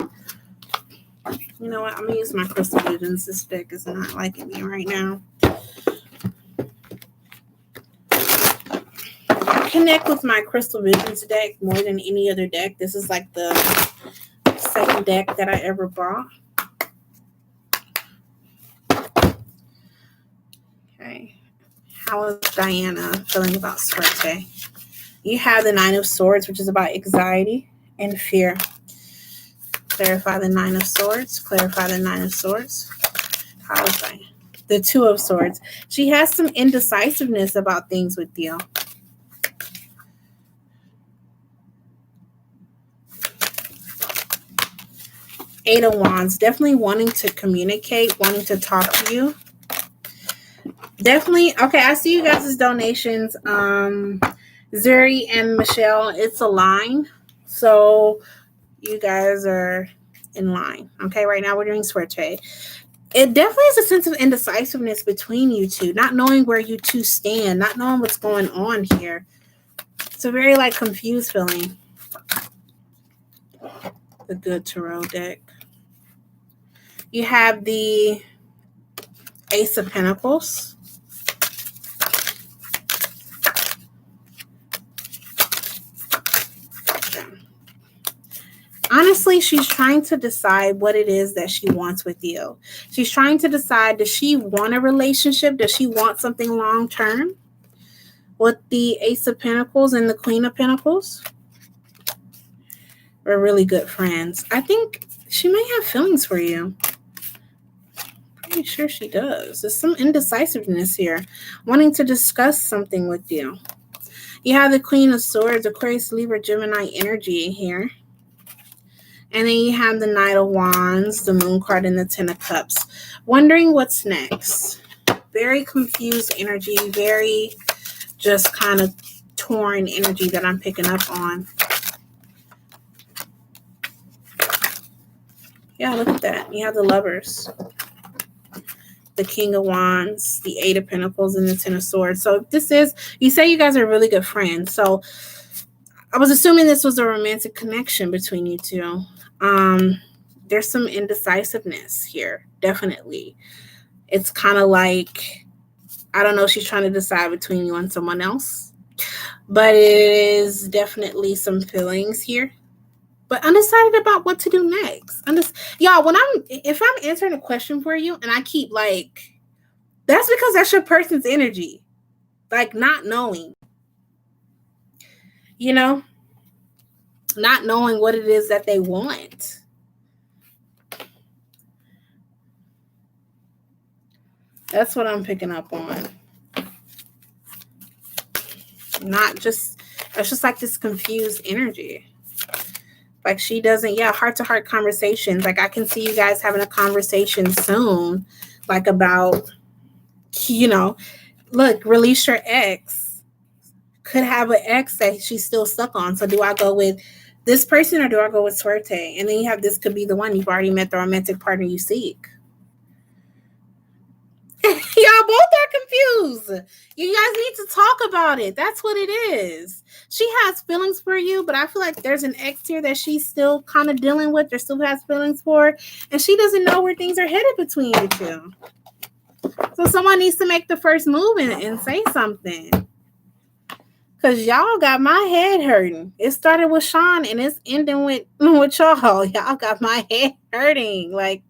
You know what? I'm gonna use my crystal visions. This deck is not liking me right now. I connect with my crystal visions deck more than any other deck. This is like the second deck that I ever bought. Okay. How is Diana feeling about Sorte? You have the Nine of Swords, which is about anxiety and fear. Clarify the Nine of Swords. Clarify the Nine of Swords. How is Diana? The Two of Swords. She has some indecisiveness about things with you. Eight of Wands. Definitely wanting to communicate, wanting to talk to you. Definitely. Okay, I see you guys' donations. Zuri and Michelle, it's a line. So you guys are in line. Okay, right now we're doing Sorte. It definitely is a sense of indecisiveness between you two, not knowing where you two stand, not knowing what's going on here. It's a very like confused feeling. The good tarot deck. You have the Ace of Pentacles. Honestly, she's trying to decide what it is that she wants with you. She's trying to decide, does she want a relationship? Does she want something long term? With the Ace of Pentacles and the Queen of Pentacles, we're really good friends. I think she may have feelings for you. Pretty sure she does. There's some indecisiveness here, wanting to discuss something with you. You have the Queen of Swords, Aquarius, Libra, Gemini energy here. And then you have the Knight of Wands, the Moon card, and the Ten of Cups. Wondering what's next. Very confused energy, very just kind of torn energy that I'm picking up on. Yeah, look at that. You have the Lovers, the King of Wands, the Eight of Pentacles, and the Ten of Swords. So this is, you say you guys are really good friends. So I was assuming this was a romantic connection between you two. There's some indecisiveness here, definitely. It's kind of like, I don't know, she's trying to decide between you and someone else. But it is definitely some feelings here. But undecided about what to do next. Y'all, if I'm answering a question for you and I keep like, that's because that's your person's energy. Like not knowing. You know? Not knowing what it is that they want. That's what I'm picking up on. It's just like this confused energy. Like she doesn't, heart-to-heart conversations. Like I can see you guys having a conversation soon, like about, look, release your ex. Could have an ex that she's still stuck on. So do I go with this person or do I go with Suerte? And then you have, this could be the one. You've already met the romantic partner you seek. Y'all both are confused. You guys need to talk about it. That's what it is. She has feelings for you, but I feel like there's an ex here that she's still kind of dealing with, or still has feelings for, and she doesn't know where things are headed between you two. So someone needs to make the first move and say something. Because y'all got my head hurting. It started with Sean and it's ending with y'all. Y'all got my head hurting. Like,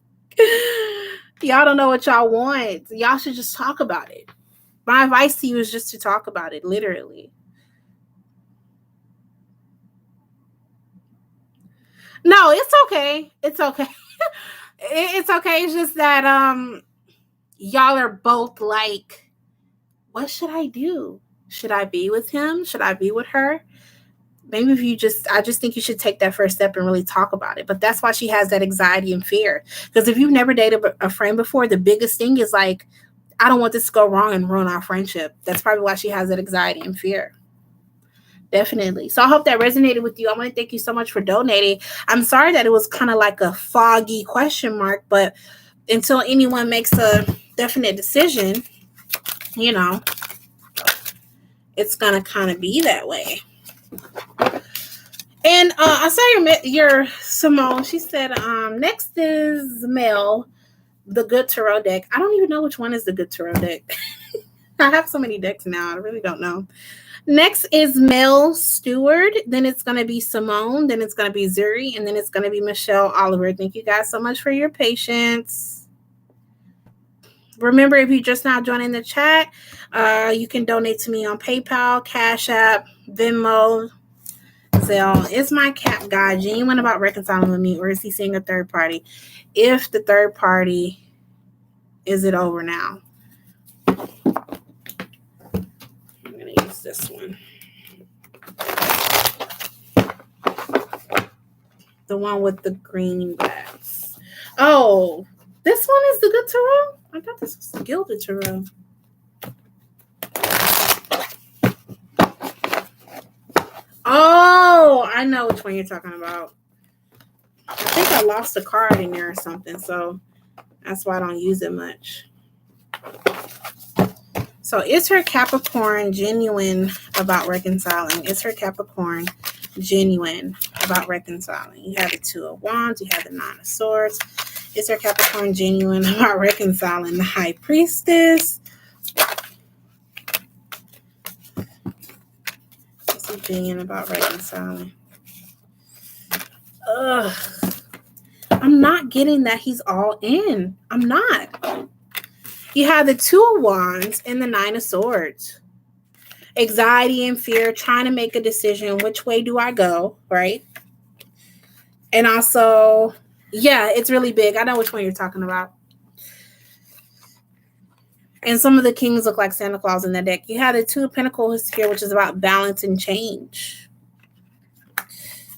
y'all don't know what y'all want. Y'all should just talk about it. My advice to you is just to talk about it, literally. No, it's okay. It's okay. It's okay. It's just that y'all are both like, what should I do? Should I be with him? Should I be with her? Maybe I just think you should take that first step and really talk about it. But that's why she has that anxiety and fear. Because if you've never dated a friend before, the biggest thing is like, I don't want this to go wrong and ruin our friendship. That's probably why she has that anxiety and fear. Definitely. So I hope that resonated with you. I want to thank you so much for donating. I'm sorry that it was kind of like a foggy question mark, but until anyone makes a definite decision, you know, it's going to kind of be that way. And I saw your Simone. She said, next is Mel, the Good Tarot deck. I don't even know which one is the Good Tarot deck. I have so many decks now. I really don't know. Next is Mel Stewart. Then it's going to be Simone. Then it's going to be Zuri. And then it's going to be Michelle Oliver. Thank you guys so much for your patience. Remember, if you're just now joining the chat, you can donate to me on PayPal, Cash App, Venmo, Zelle. Is my cat guy genuine about reconciling with me, or is he seeing a third party? If the third party, is it over now? I'm going to use this one. The one with the green backs. Oh, this one is the Good Tarot? I thought this was the Gilded Tarot. Oh, I know which one you're talking about. I think I lost a card in there or something, so that's why I don't use it much. So is her Capricorn genuine about reconciling? Is her Capricorn genuine about reconciling? You have the Two of Wands, you have the Nine of Swords. Is her Capricorn genuine about reconciling? The High Priestess. Is he genuine about reconciling? Ugh. I'm not getting that he's all in. I'm not. You have the Two of Wands and the Nine of Swords. Anxiety and fear, trying to make a decision. Which way do I go, right? And also, yeah, it's really big. I know which one you're talking about. And some of the kings look like Santa Claus in that deck. You have the Two of Pentacles here, which is about balance and change.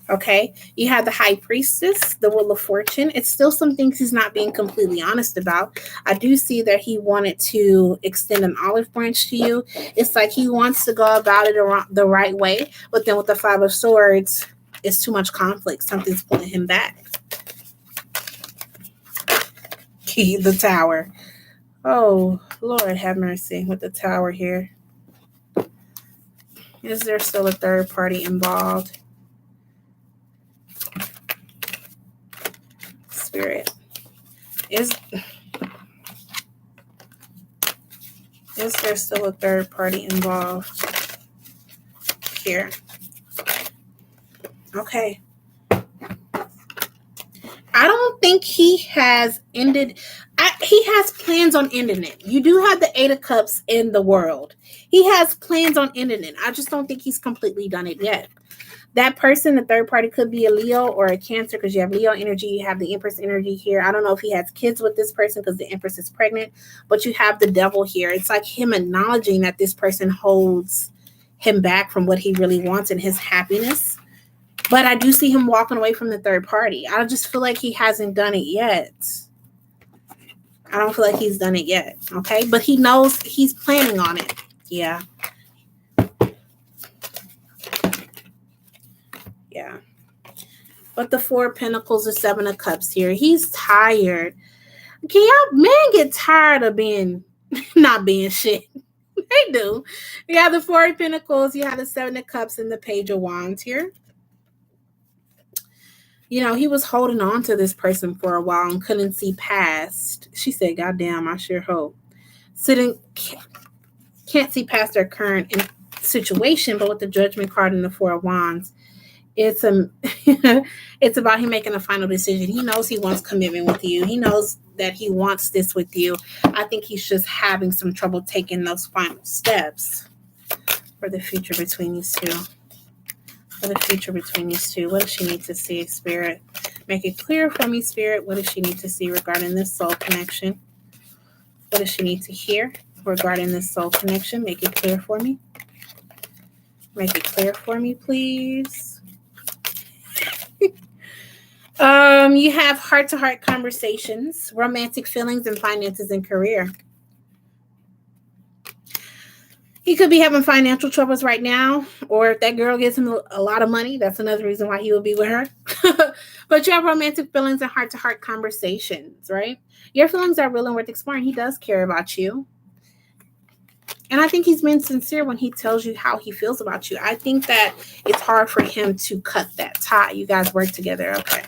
Okay, you have the High Priestess, the Wheel of Fortune. It's still some things he's not being completely honest about. I do see that he wanted to extend an olive branch to you. It's like he wants to go about it the right way, but then with the Five of Swords, it's too much conflict. Something's pulling him back. The Tower. Oh, Lord have mercy with the Tower here. Is there still a third party involved? Spirit. Is there still a third party involved here? Okay. I don't think he has ended. He has plans on ending it. You do have the Eight of Cups in the world. He has plans on ending it. I just don't think he's completely done it yet. That person, the third party, could be a Leo or a Cancer, because you have Leo energy, you have the Empress energy here. I don't know if he has kids with this person because the Empress is pregnant, but you have the Devil here. It's like him acknowledging that this person holds him back from what he really wants and his happiness. But I do see him walking away from the third party. I just feel like he hasn't done it yet. I don't feel like he's done it yet. Okay. But he knows he's planning on it. Yeah. Yeah. But the Four of Pentacles, the Seven of Cups here. He's tired. Can y'all, men get tired of being, not being shit. They do. You have the Four of Pentacles, you have the Seven of Cups, and the Page of Wands here. You know, he was holding on to this person for a while and couldn't see past. She said, God damn, I sure hope. Can't see past their current situation, but with the Judgment card and the Four of Wands, it's about him making a final decision. He knows he wants commitment with you. He knows that he wants this with you. I think he's just having some trouble taking those final steps for the future between these two. For the future between these two. What does she need to see, Spirit? Make it clear for me, Spirit. What does she need to see regarding this soul connection? What does she need to hear regarding this soul connection? Make it clear for me. Make it clear for me, please. You have heart-to-heart conversations, romantic feelings, and finances and career. He could be having financial troubles right now, or if that girl gives him a lot of money, that's another reason why he will be with her. But you have romantic feelings and heart-to-heart conversations, right? Your feelings are real and worth exploring. He does care about you. And I think he's been sincere when he tells you how he feels about you. I think that it's hard for him to cut that tie. You guys work together, okay?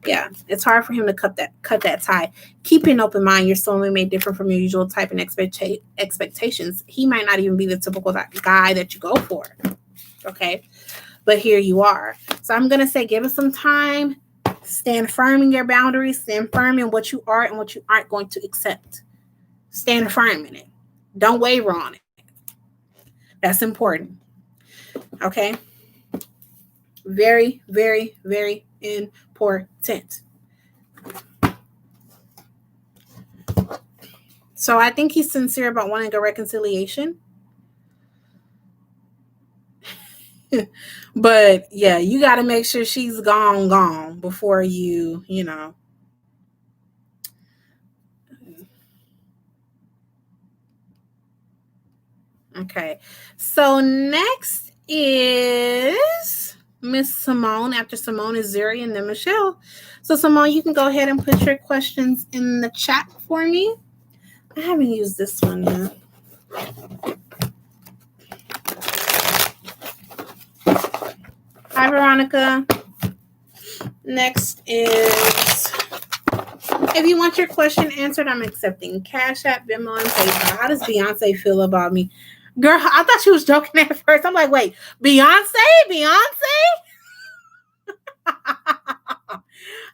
Yeah, it's hard for him to cut that tie. Keep an open mind. Your soulmate may differ from your usual type and expectations. He might not even be the typical guy that you go for. Okay, but here you are. So I'm gonna say, give it some time. Stand firm in your boundaries. Stand firm in what you are and what you aren't going to accept. Stand firm in it. Don't waver on it. That's important. Okay. Very, very, very important. So I think he's sincere about wanting a reconciliation. But yeah, you got to make sure she's gone before you know. Okay. So next is Miss Simone. After Simone is Zuri and then Michelle. So Simone, you can go ahead and put your questions in the chat for me. I haven't used this one yet. Hi, Veronica. Next is, if you want your question answered, I'm accepting Cash App, Venmo, and PayPal. How does Beyonce feel about me? Girl, I thought she was joking at first. I'm like, wait, Beyonce?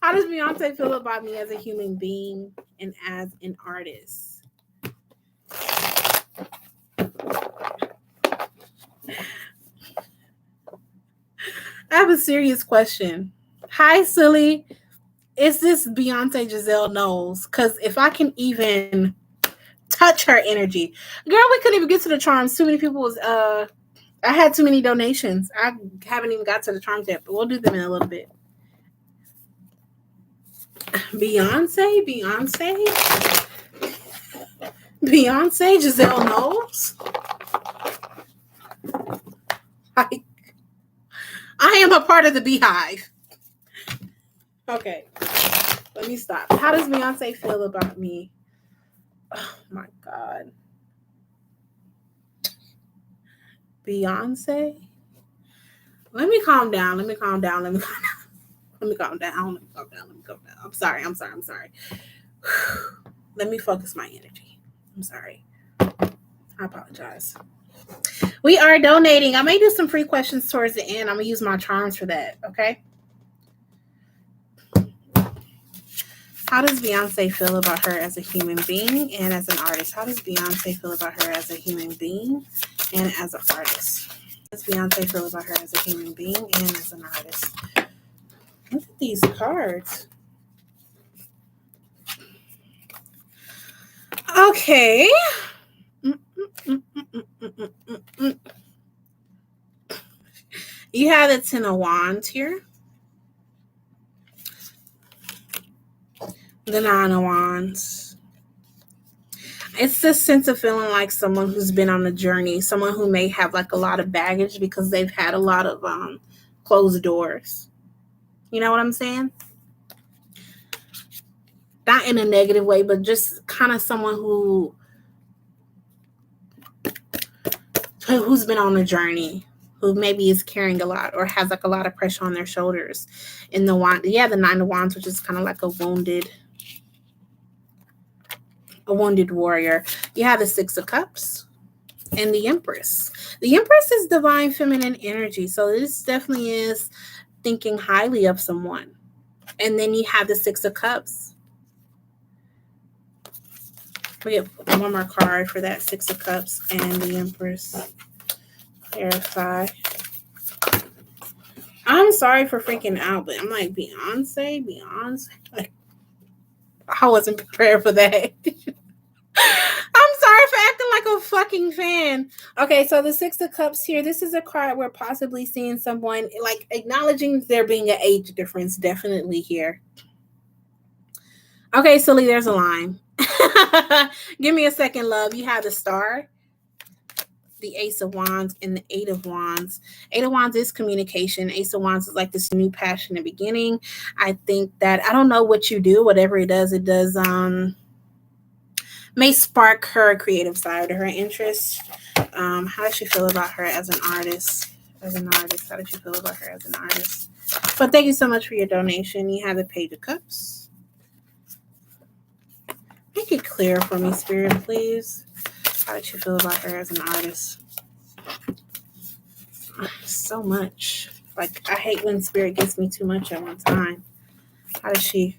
How does Beyonce feel about me as a human being and as an artist? I have a serious question. Hi, silly. Is this Beyonce Giselle Knowles? Because if I can even touch her energy, girl, we couldn't even get to the charms. Too many people was I had too many donations. I haven't even got to the charms yet, but we'll do them in a little bit. Beyonce Giselle Knowles. I am a part of the Beehive. Okay, let me stop. How does Beyonce feel about me? Oh my God. Beyonce? Let me calm down. I'm sorry. Let me focus my energy. I'm sorry. I apologize. We are donating. I may do some free questions towards the end. I'm going to use my charms for that. Okay. How does Beyonce feel about her as a human being and as an artist? How does Beyonce feel about her as a human being and as an artist? How does Beyonce feel about her as a human being and as an artist? Look at these cards. Okay. You have the Ten of Wands here. The Nine of Wands. It's this sense of feeling like someone who's been on a journey, someone who may have like a lot of baggage because they've had a lot of closed doors. You know what I'm saying? Not in a negative way, but just kind of someone who's been on a journey, who maybe is carrying a lot or has like a lot of pressure on their shoulders. In the wand, the Nine of Wands, which is kind of like a wounded warrior. You have the Six of Cups and the Empress. The Empress is divine feminine energy, so this definitely is thinking highly of someone. And then you have the Six of Cups. We get one more card for that Six of Cups and the Empress. Clarify. I'm sorry for freaking out, but I'm like, Beyonce. Like, I wasn't prepared for that. I'm sorry for acting like a shocking fan. Okay, so the Six of Cups here. This is a card we're possibly seeing someone like acknowledging there being an age difference. Definitely here. Okay, silly, there's a line. Give me a second, love. You have the Star, the Ace of Wands, and the Eight of Wands. Eight of Wands is communication. Ace of Wands is like this new passionate beginning. I think that I don't know what you do, whatever it does may spark her creative side or her interest. How does she feel about her as an artist? How does she feel about her as an artist? But thank you so much for your donation. You have the Page of Cups. Make it clear for me, Spirit, please. How does she feel about her as an artist? So much. Like, I hate when Spirit gives me too much at one time. How does she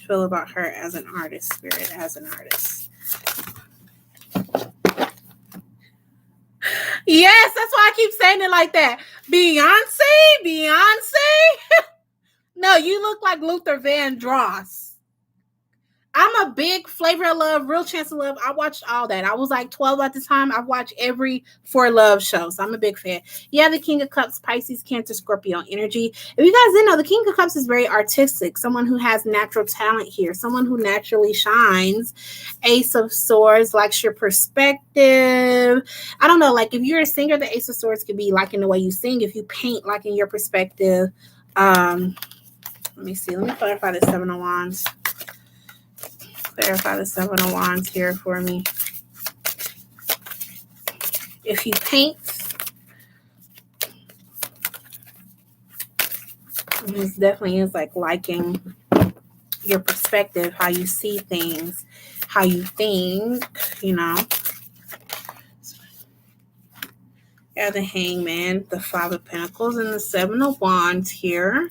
feel about her as an artist, Spirit, as an artist? Yes, that's why I keep saying it like that. Beyonce. No, you look like Luther Vandross. I'm a big Flavor of Love, Real Chance of Love. I watched all that. I was like 12 at the time. I've watched every For Love show, so I'm a big fan. Yeah, the King of Cups, Pisces, Cancer, Scorpio energy. If you guys didn't know, the King of Cups is very artistic. Someone who has natural talent here. Someone who naturally shines. Ace of Swords likes your perspective. I don't know, like if you're a singer, the Ace of Swords could be liking the way you sing. If you paint, liking your perspective. Let me see. Let me clarify the Seven of Wands. Clarify the Seven of Wands here for me. If you paint, this definitely is like liking your perspective, how you see things, how you think, you know. Yeah, the Hangman, the Five of Pentacles, and the Seven of Wands here.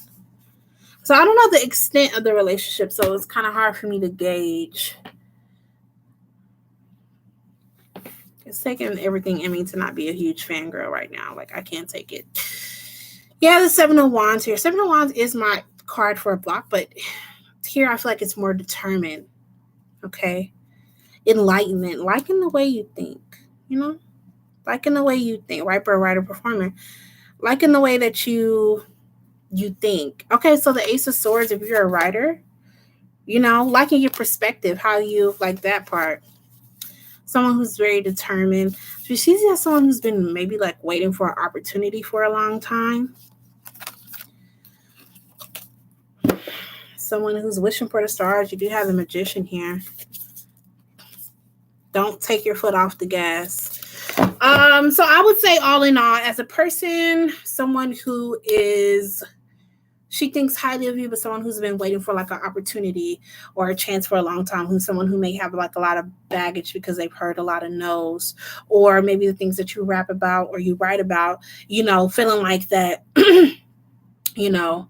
So I don't know the extent of the relationship, so it's kind of hard for me to gauge. It's taking everything in me to not be a huge fangirl right now. Like, I can't take it. Yeah, the Seven of Wands here. Seven of Wands is my card for a block, but here I feel like it's more determined. Okay? Enlightenment. Liking the way you think, you know? Liking the way you think. Writer, performer. Liking the way that you think. Okay, so the Ace of Swords, if you're a writer, you know, liking your perspective, how you like that part. Someone who's very determined. So she's just someone who's been maybe like waiting for an opportunity for a long time. Someone who's wishing for the stars. You do have the Magician here. Don't take your foot off the gas. So I would say all in all, as a person, someone who is, she thinks highly of you, but someone who's been waiting for like an opportunity or a chance for a long time, who's someone who may have like a lot of baggage because they've heard a lot of no's, or maybe the things that you rap about or you write about, you know, feeling like that, you know,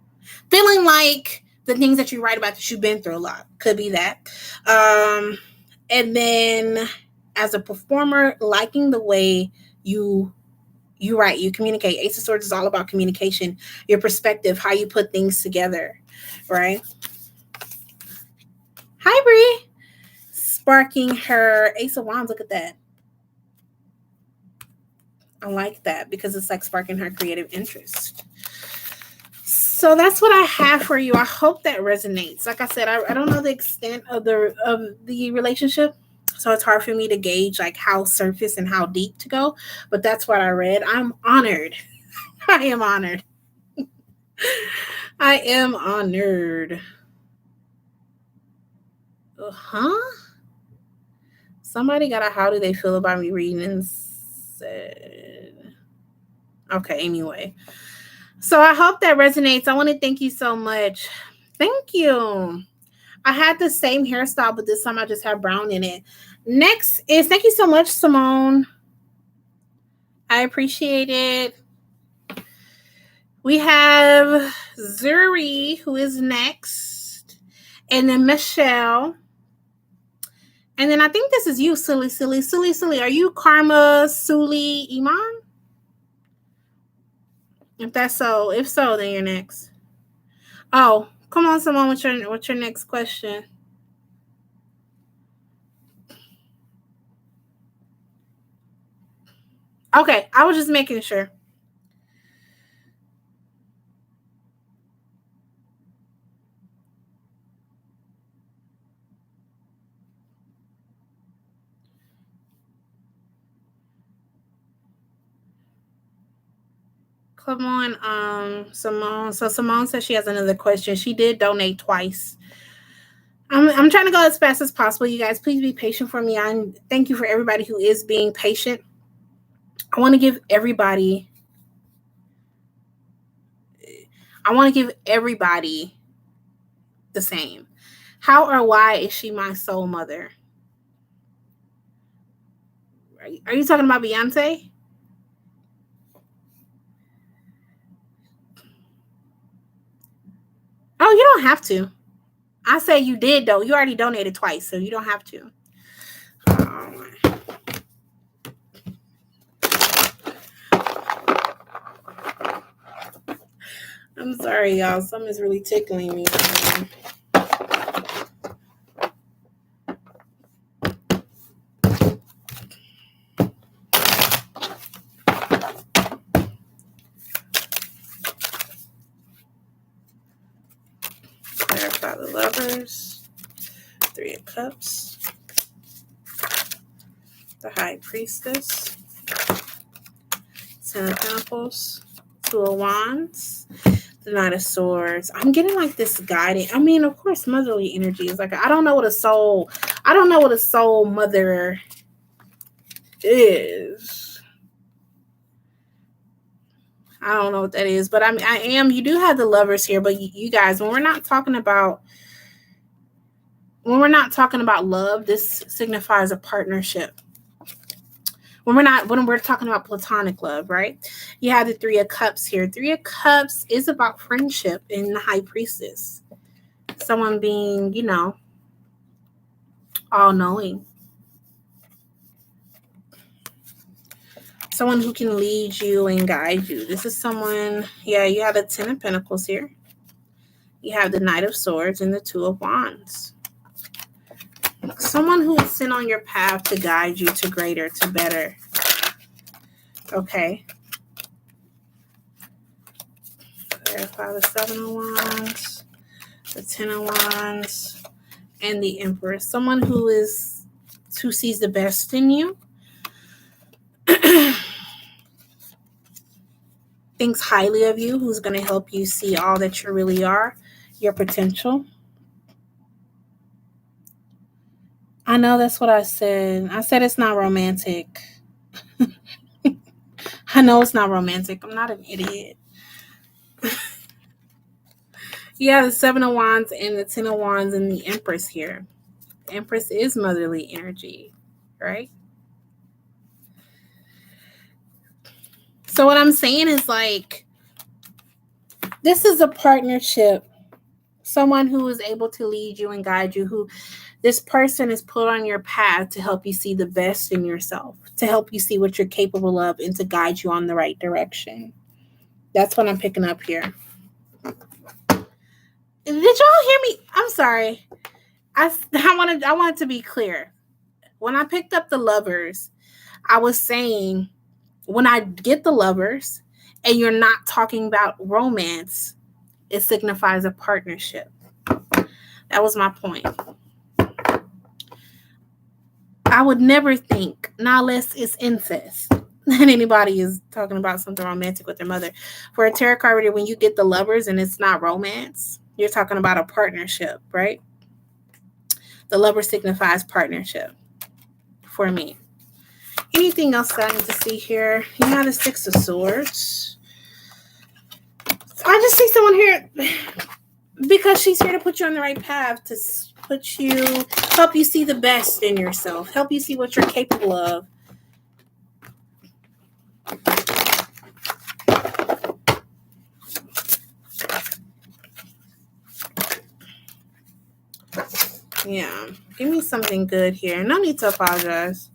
feeling like the things that you write about that you've been through a lot. Could be that. And then as a performer, liking the way you write, you communicate. Ace of Swords is all about communication, your perspective, how you put things together, right? Hi, Bree. Sparking her Ace of Wands. Look at that. I like that because it's like sparking her creative interest. So that's what I have for you. I hope that resonates. Like I said, I don't know the extent of the relationship, so it's hard for me to gauge like how surface and how deep to go. But that's what I read. I'm honored. I am honored. I am honored. Somebody got a how do they feel about me reading and said. Okay, anyway. So I hope that resonates. I want to thank you so much. Thank you. I had the same hairstyle, but this time I just have brown in it. Next is, thank you so much, Simone. I appreciate it. We have Zuri, who is next. And then Michelle. And then I think this is you, Silly. Are you Karma Suli Iman? If so, then you're next. Oh, come on, Simone, what's your next question? Okay, I was just making sure. Come on, Simone. So Simone says she has another question. She did donate twice. I'm trying to go as fast as possible. You guys, please be patient for me. I'm thank you for everybody who is being patient. I want to give everybody. I want to give everybody the same. How or why is she my soul mother? Are you talking about Beyonce? Oh, you don't have to. I say you did though. You already donated twice, so you don't have to. I'm sorry, y'all. Something's really tickling me. Clarify the lovers. 3 of Cups. The High Priestess. 10 of Pentacles. 2 of Wands. The Knight of Swords. I'm getting like this guiding. I mean, of course, motherly energy is like, I don't know what a soul mother is. I don't know what that is, but you do have the lovers here, but you guys, when we're not talking about love, this signifies a partnership. When we're talking about platonic love, right? You have the 3 of Cups here. 3 of Cups is about friendship in the High Priestess. Someone being, all-knowing. Someone who can lead you and guide you. This is someone, you have the 10 of Pentacles here. You have the Knight of Swords and the 2 of Wands. Someone who is sent on your path to guide you to greater, to better. Okay. Clarify the 7 of Wands, the 10 of Wands, and the Empress. Someone who sees the best in you. Thinks highly of you, who's going to help you see all that you really are, your potential. I know that's what I said. I said it's not romantic. I know it's not romantic. I'm not an idiot. The 7 of Wands and the 10 of Wands and the Empress here. The Empress is motherly energy, right? So what I'm saying is like, this is a partnership. Someone who is able to lead you and guide you, who this person is put on your path to help you see the best in yourself, to help you see what you're capable of, and to guide you on the right direction. That's what I'm picking up here. Did y'all hear me? I'm sorry. I wanted to be clear. When I picked up the lovers, I was saying when I get the lovers and you're not talking about romance, it signifies a partnership. That was my point. I would never think, not unless it's incest, that anybody is talking about something romantic with their mother. For a tarot card reader, when you get the lovers and it's not romance, you're talking about a partnership, right? The lover signifies partnership for me. Anything else that I need to see here? You have the 6 of Swords. I just see someone here because she's here to put you on the right path, to help you see the best in yourself, help you see what you're capable of. Yeah, give me something good here. No need to apologize.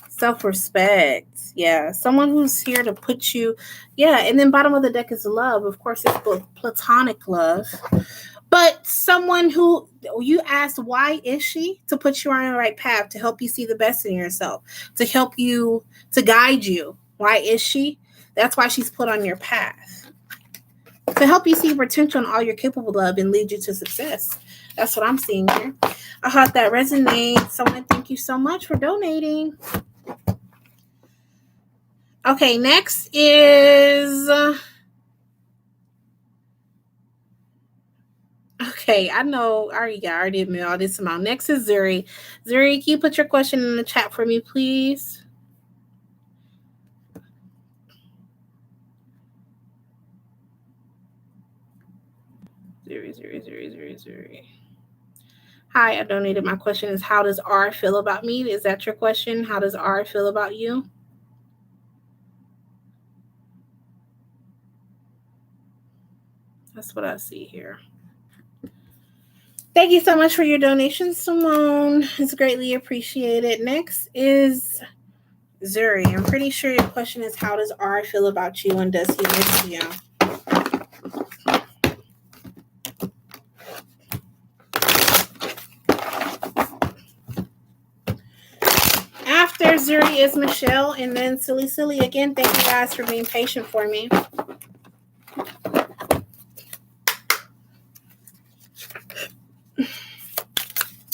Self-respect. Yeah, someone who's here to put you. Yeah, and then bottom of the deck is love. Of course, it's platonic love. But someone who you asked, why is she? To put you on the right path, to help you see the best in yourself, to help you, to guide you. Why is she? That's why she's put on your path. To help you see potential in all you're capable of and lead you to success. That's what I'm seeing here. I hope that resonates. So I want to thank you so much for donating. Okay, next is... Okay, I know I already admit all this amount. Next is Zuri. Zuri, can you put your question in the chat for me, please? Zuri. Hi, I donated. My question is, how does R feel about me? Is that your question? How does R feel about you? That's what I see here. Thank you so much for your donation, Simone. It's greatly appreciated. Next is Zuri. I'm pretty sure your question is, how does R feel about you and does he miss you? After Zuri is Michelle and then Silly. Again, thank you guys for being patient for me.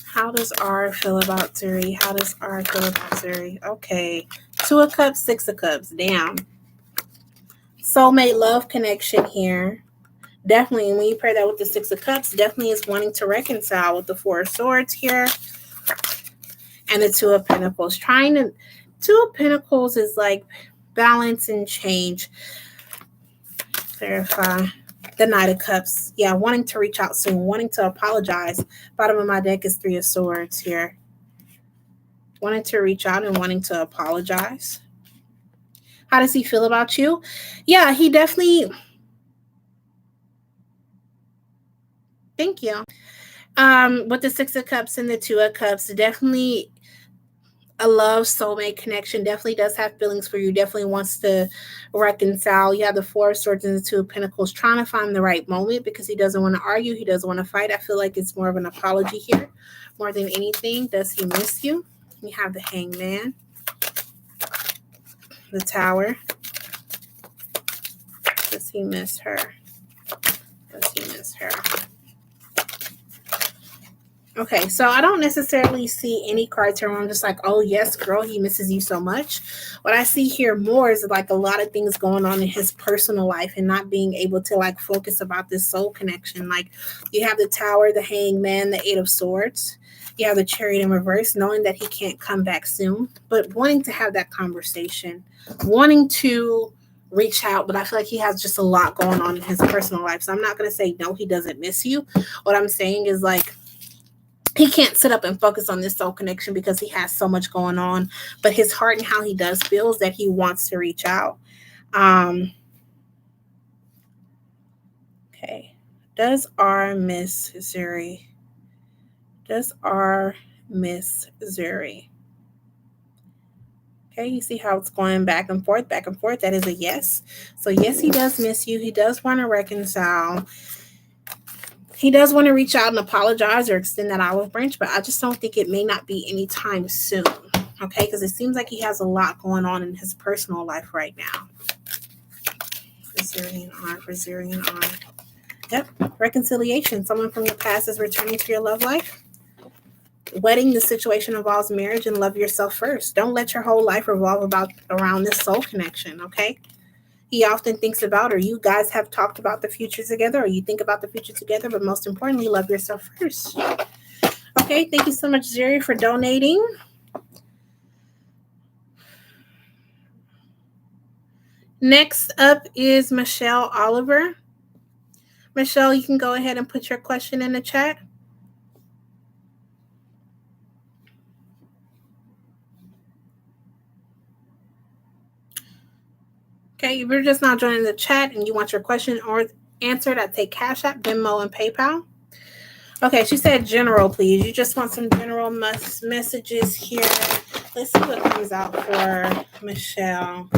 How does R feel about Zuri? How does R feel about Zuri? Okay. 2 of Cups, 6 of Cups. Damn. Soulmate love connection here. Definitely, when you pair that with the 6 of Cups, definitely is wanting to reconcile with the 4 of Swords here. And the 2 of Pentacles. 2 of Pentacles is like balance and change. Clarify. The Knight of Cups. Yeah, wanting to reach out soon. Wanting to apologize. Bottom of my deck is 3 of Swords here. Wanting to reach out and wanting to apologize. How does he feel about you? Yeah, he definitely... Thank you. With the 6 of Cups and the 2 of Cups, definitely a love soulmate connection. Definitely does have feelings for you. Definitely wants to reconcile. You have the 4 of Swords and the 2 of Pentacles, trying to find the right moment because he doesn't want to argue. He doesn't want to fight. I feel like it's more of an apology here more than anything. Does he miss you? You have the Hangman, the Tower. Does he miss her? Does he miss her? Okay, so I don't necessarily see any cards here where I'm just like, oh, yes, girl, he misses you so much. What I see here more is like a lot of things going on in his personal life and not being able to like focus about this soul connection. Like you have the Tower, the Hangman, the 8 of Swords. You have the Chariot in reverse, knowing that he can't come back soon, but wanting to have that conversation, wanting to reach out, but I feel like he has just a lot going on in his personal life. So I'm not going to say, no, he doesn't miss you. What I'm saying is like, he can't sit up and focus on this soul connection because he has so much going on, but his heart and how he does feel is that he wants to reach out. Okay. Does R miss Zuri? Does R miss Zuri? Okay, you see how it's going back and forth, back and forth. That is a yes. So yes, he does miss you. He does want to reconcile. He does want to reach out and apologize or extend that olive branch, but I just don't think it may not be anytime soon. Okay, because it seems like he has a lot going on in his personal life right now. For Zuri and R. Yep, reconciliation. Someone from your past is returning to your love life. Wedding, the situation involves marriage, and love yourself first. Don't let your whole life revolve around this soul connection, okay? He often thinks about, or you guys have talked about the future together, or you think about the future together, but most importantly, love yourself first. Okay, thank you so much, Zuri, for donating. Next up is Michelle Oliver. Michelle, you can go ahead and put your question in the chat. Okay, if you're just now joining the chat and you want your question or answered, I take Cash App, Venmo, and PayPal. Okay, she said general, please. You just want some general messages here. Let's see what comes out for Michelle.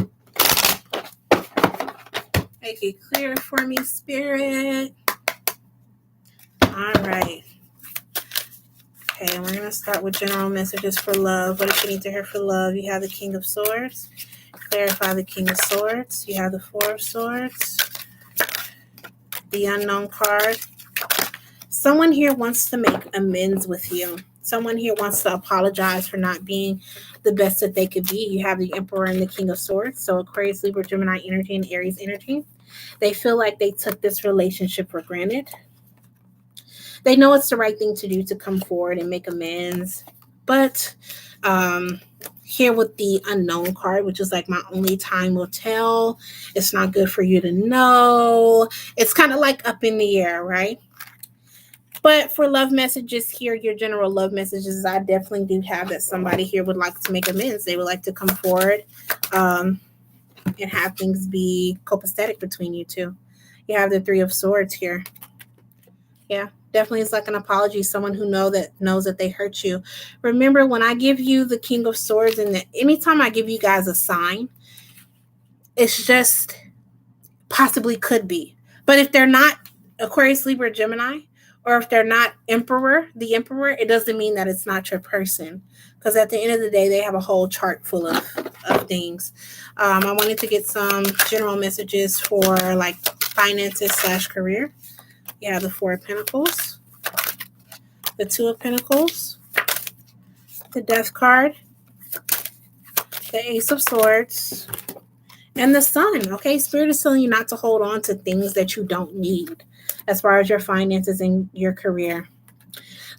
Make it clear for me, Spirit. All right. Okay, and we're going to start with general messages for love. What does she need to hear for love? You have the King of Swords. Clarify the King of Swords. You have the Four of Swords. The Unknown card. Someone here wants to make amends with you. Someone here wants to apologize for not being the best that they could be. You have the Emperor and the King of Swords. So Aquarius, Libra, Gemini energy, and Aries energy. They feel like they took this relationship for granted. They know it's the right thing to do to come forward and make amends. But here with the Unknown card, which is like my only time will tell. It's not good for you to know. It's kind of like up in the air, right? But for love messages here, your general love messages, I definitely do have that somebody here would like to make amends. They would like to come forward and have things be copacetic between you two. You have the Three of Swords here. Yeah, definitely it's like an apology. Someone who knows that they hurt you. Remember, when I give you the King of Swords, and anytime I give you guys a sign, it's just possibly could be. But if they're not Aquarius, Libra, Gemini, or if they're not the Emperor, it doesn't mean that it's not your person. Because at the end of the day, they have a whole chart full of things. I wanted to get some general messages for like finances / career. You have the Four of Pentacles, the Two of Pentacles, the Death card, the Ace of Swords, and the Sun. Okay, Spirit is telling you not to hold on to things that you don't need as far as your finances and your career.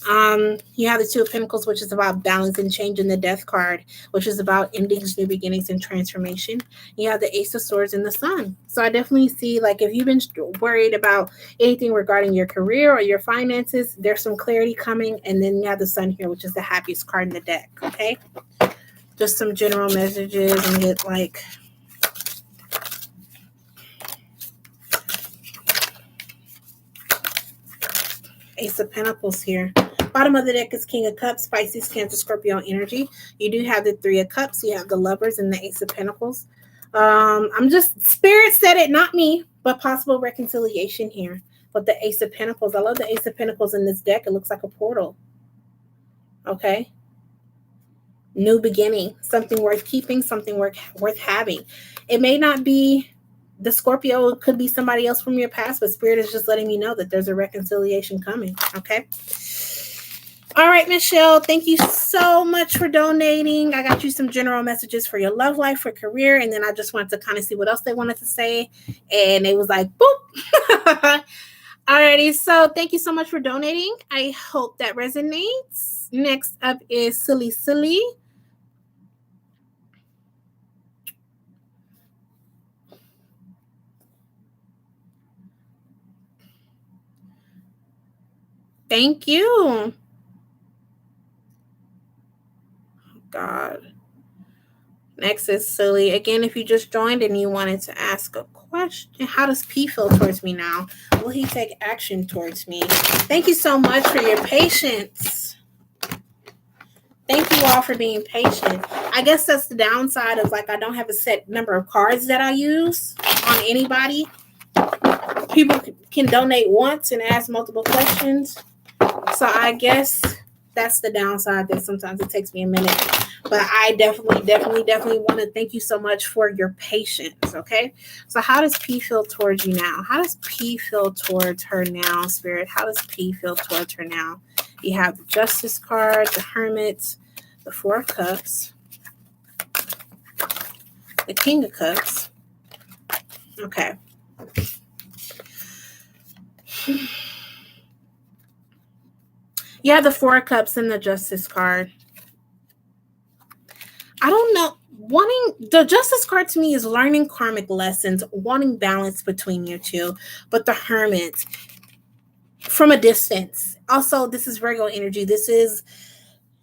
You have the Two of Pentacles, which is about balance and change, in the Death card, which is about endings, new beginnings, and transformation. You have the Ace of Swords and the Sun. So I definitely see, like, if you've been worried about anything regarding your career or your finances, there's some clarity coming. And then you have the Sun here, which is the happiest card in the deck. Okay, just some general messages and get like Ace of Pentacles here. Bottom of the deck is King of Cups, Pisces, Cancer, Scorpio energy. You do have the Three of Cups. You have the Lovers and the Ace of Pentacles. Spirit said it, not me, but possible reconciliation here. But the Ace of Pentacles, I love the Ace of Pentacles in this deck. It looks like a portal. Okay. New beginning, something worth keeping, something worth having. It may not be the Scorpio, it could be somebody else from your past, but Spirit is just letting me know that there's a reconciliation coming. Okay. All right, Michelle, thank you so much for donating. I got you some general messages for your love life, for career, and then I just wanted to kind of see what else they wanted to say. And it was like, boop. Alrighty, so thank you so much for donating. I hope that resonates. Next up is Silly Silly. Thank you. God. Next is Silly. Again, if you just joined and you wanted to ask a question, how does P feel towards me now? Will he take action towards me? Thank you so much for your patience. Thank you all for being patient. I guess that's the downside of, like, I don't have a set number of cards that I use on anybody. People can donate once and ask multiple questions. So I guess that's the downside, that sometimes it takes me a minute. But I definitely want to thank you so much for your patience, okay? So how does P feel towards you now? How does P feel towards her now, Spirit? How does P feel towards her now? You have the Justice card, the Hermit, the Four of Cups, the King of Cups. Okay. You have the Four of Cups and the Justice card. I don't know. The Justice card to me is learning karmic lessons, wanting balance between you two. But the Hermit, from a distance. Also, this is Virgo energy. This is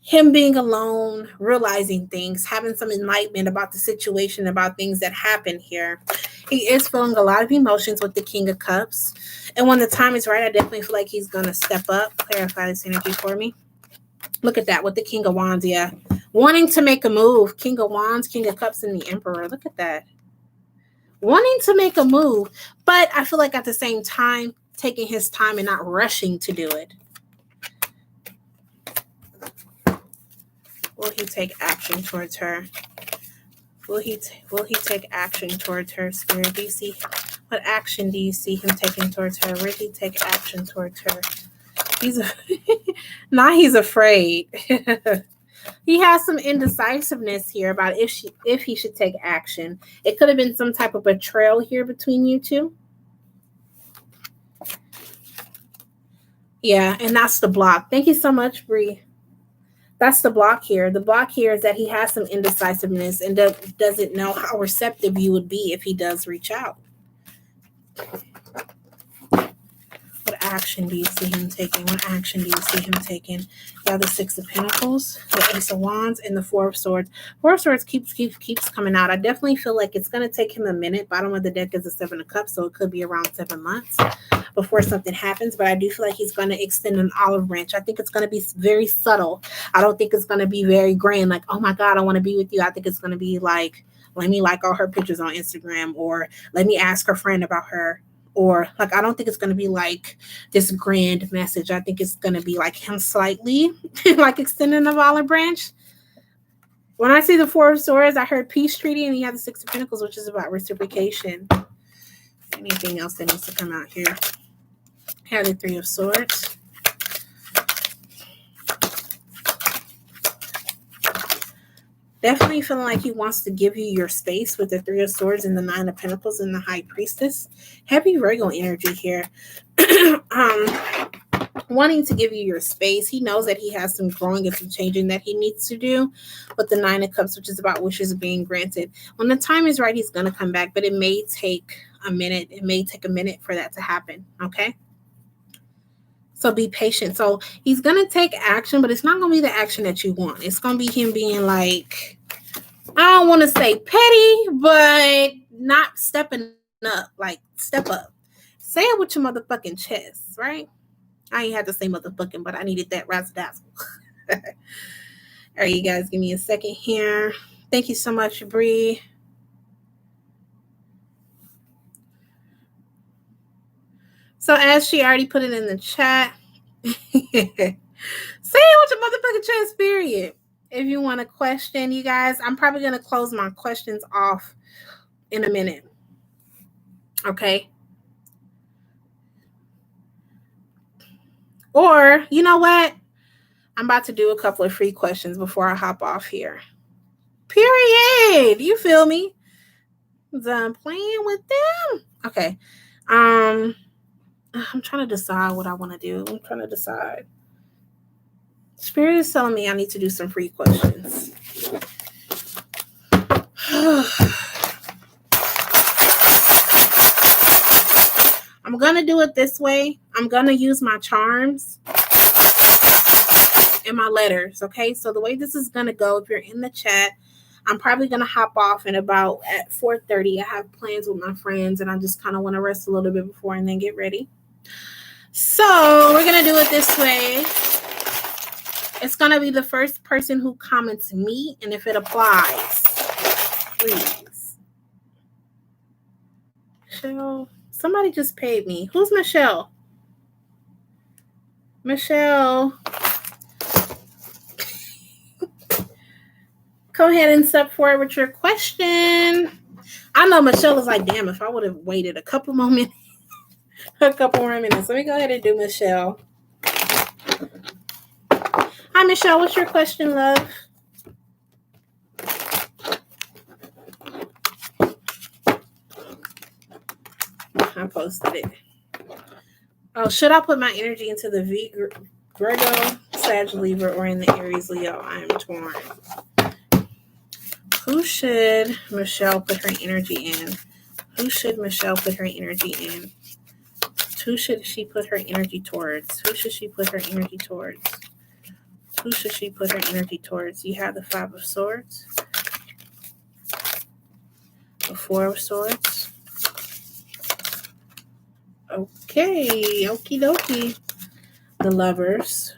him being alone, realizing things, having some enlightenment about the situation, about things that happen here. He is feeling a lot of emotions with the King of Cups. And when the time is right, I definitely feel like he's going to step up. Clarify this energy for me. Look at that with the King of Wands, yeah. Wanting to make a move. King of Wands, King of Cups, and the Emperor. Look at that. Wanting to make a move. But I feel like at the same time, taking his time and not rushing to do it. Will he take action towards her? Will he take action towards her, Spirit? Do you see what action do you see him taking towards her? Will he take action towards her? Now he's afraid. He has some indecisiveness here about if he should take action. It could have been some type of betrayal here between you two. Yeah, and that's the block. Thank you so much, Bree. That's the block here. The block here is that he has some indecisiveness and doesn't know how receptive you would be if he does reach out. What action do you see him taking? What action do you see him taking? You have the Six of Pentacles, the Ace of Wands, and the Four of Swords. Four of Swords keeps coming out. I definitely feel like it's going to take him a minute. Bottom of the deck is the Seven of Cups, so it could be around 7 months before something happens. But I do feel like he's going to extend an olive branch. I think it's going to be very subtle. I don't think it's going to be very grand, like, oh my God, I want to be with you. I think it's going to be like, let me like all her pictures on Instagram, or let me ask her friend about her. Or like, I don't think it's going to be like this grand message. I think it's going to be like him slightly like extending the olive branch. When I see the Four of Swords, I heard peace treaty, and he had the Six of Pentacles, which is about reciprocation. Anything else that needs to come out here? Had the Three of Swords. Definitely feeling like he wants to give you your space with the Three of Swords and the Nine of Pentacles and the High Priestess. Heavy Virgo energy here. Wanting to give you your space. He knows that he has some growing and some changing that he needs to do with the Nine of Cups, which is about wishes being granted. When the time is right, he's going to come back, but it may take a minute. It may take a minute for that to happen, okay? So be patient. So he's going to take action, but it's not going to be the action that you want. It's going to be him being like, I don't want to say petty, but not stepping up. Like, step up. Say it with your motherfucking chest, right? I ain't had to say motherfucking, but I needed that razzle dazzle. All right, you guys, give me a second here. Thank you so much, Bree. So as she already put it in the chat, say it with your motherfucking chest, period. If you want a question, you guys, I'm probably going to close my questions off in a minute. Okay. Or, you know what? I'm about to do a couple of free questions before I hop off here. Period. You feel me? Done playing with them. Okay. I'm trying to decide what I want to do. I'm trying to decide. Spirit is telling me I need to do some free questions. I'm going to do it this way. I'm going to use my charms and my letters, okay? So the way this is going to go, if you're in the chat, I'm probably going to hop off at 4:30. I have plans with my friends, and I just kind of want to rest a little bit before and then get ready. So we're going to do it this way. It's going to be the first person who comments me, and if it applies, please. Michelle, somebody just paid me. Who's Michelle? Michelle. Go ahead and step forward with your question. I know Michelle is like, damn, if I would have waited a couple more minutes. Let me go ahead and do Michelle. Hi, Michelle. What's your question, love? I posted it. Oh, should I put my energy into the Virgo, Sag, Libra, or in the Aries, Leo? I am torn. Who should Michelle put her energy in? Who should Michelle put her energy in? Who should she put her energy towards? Who should she put her energy towards? Who should she put her energy towards? You have the Five of Swords, the Four of Swords. Okay, okie dokie. The Lovers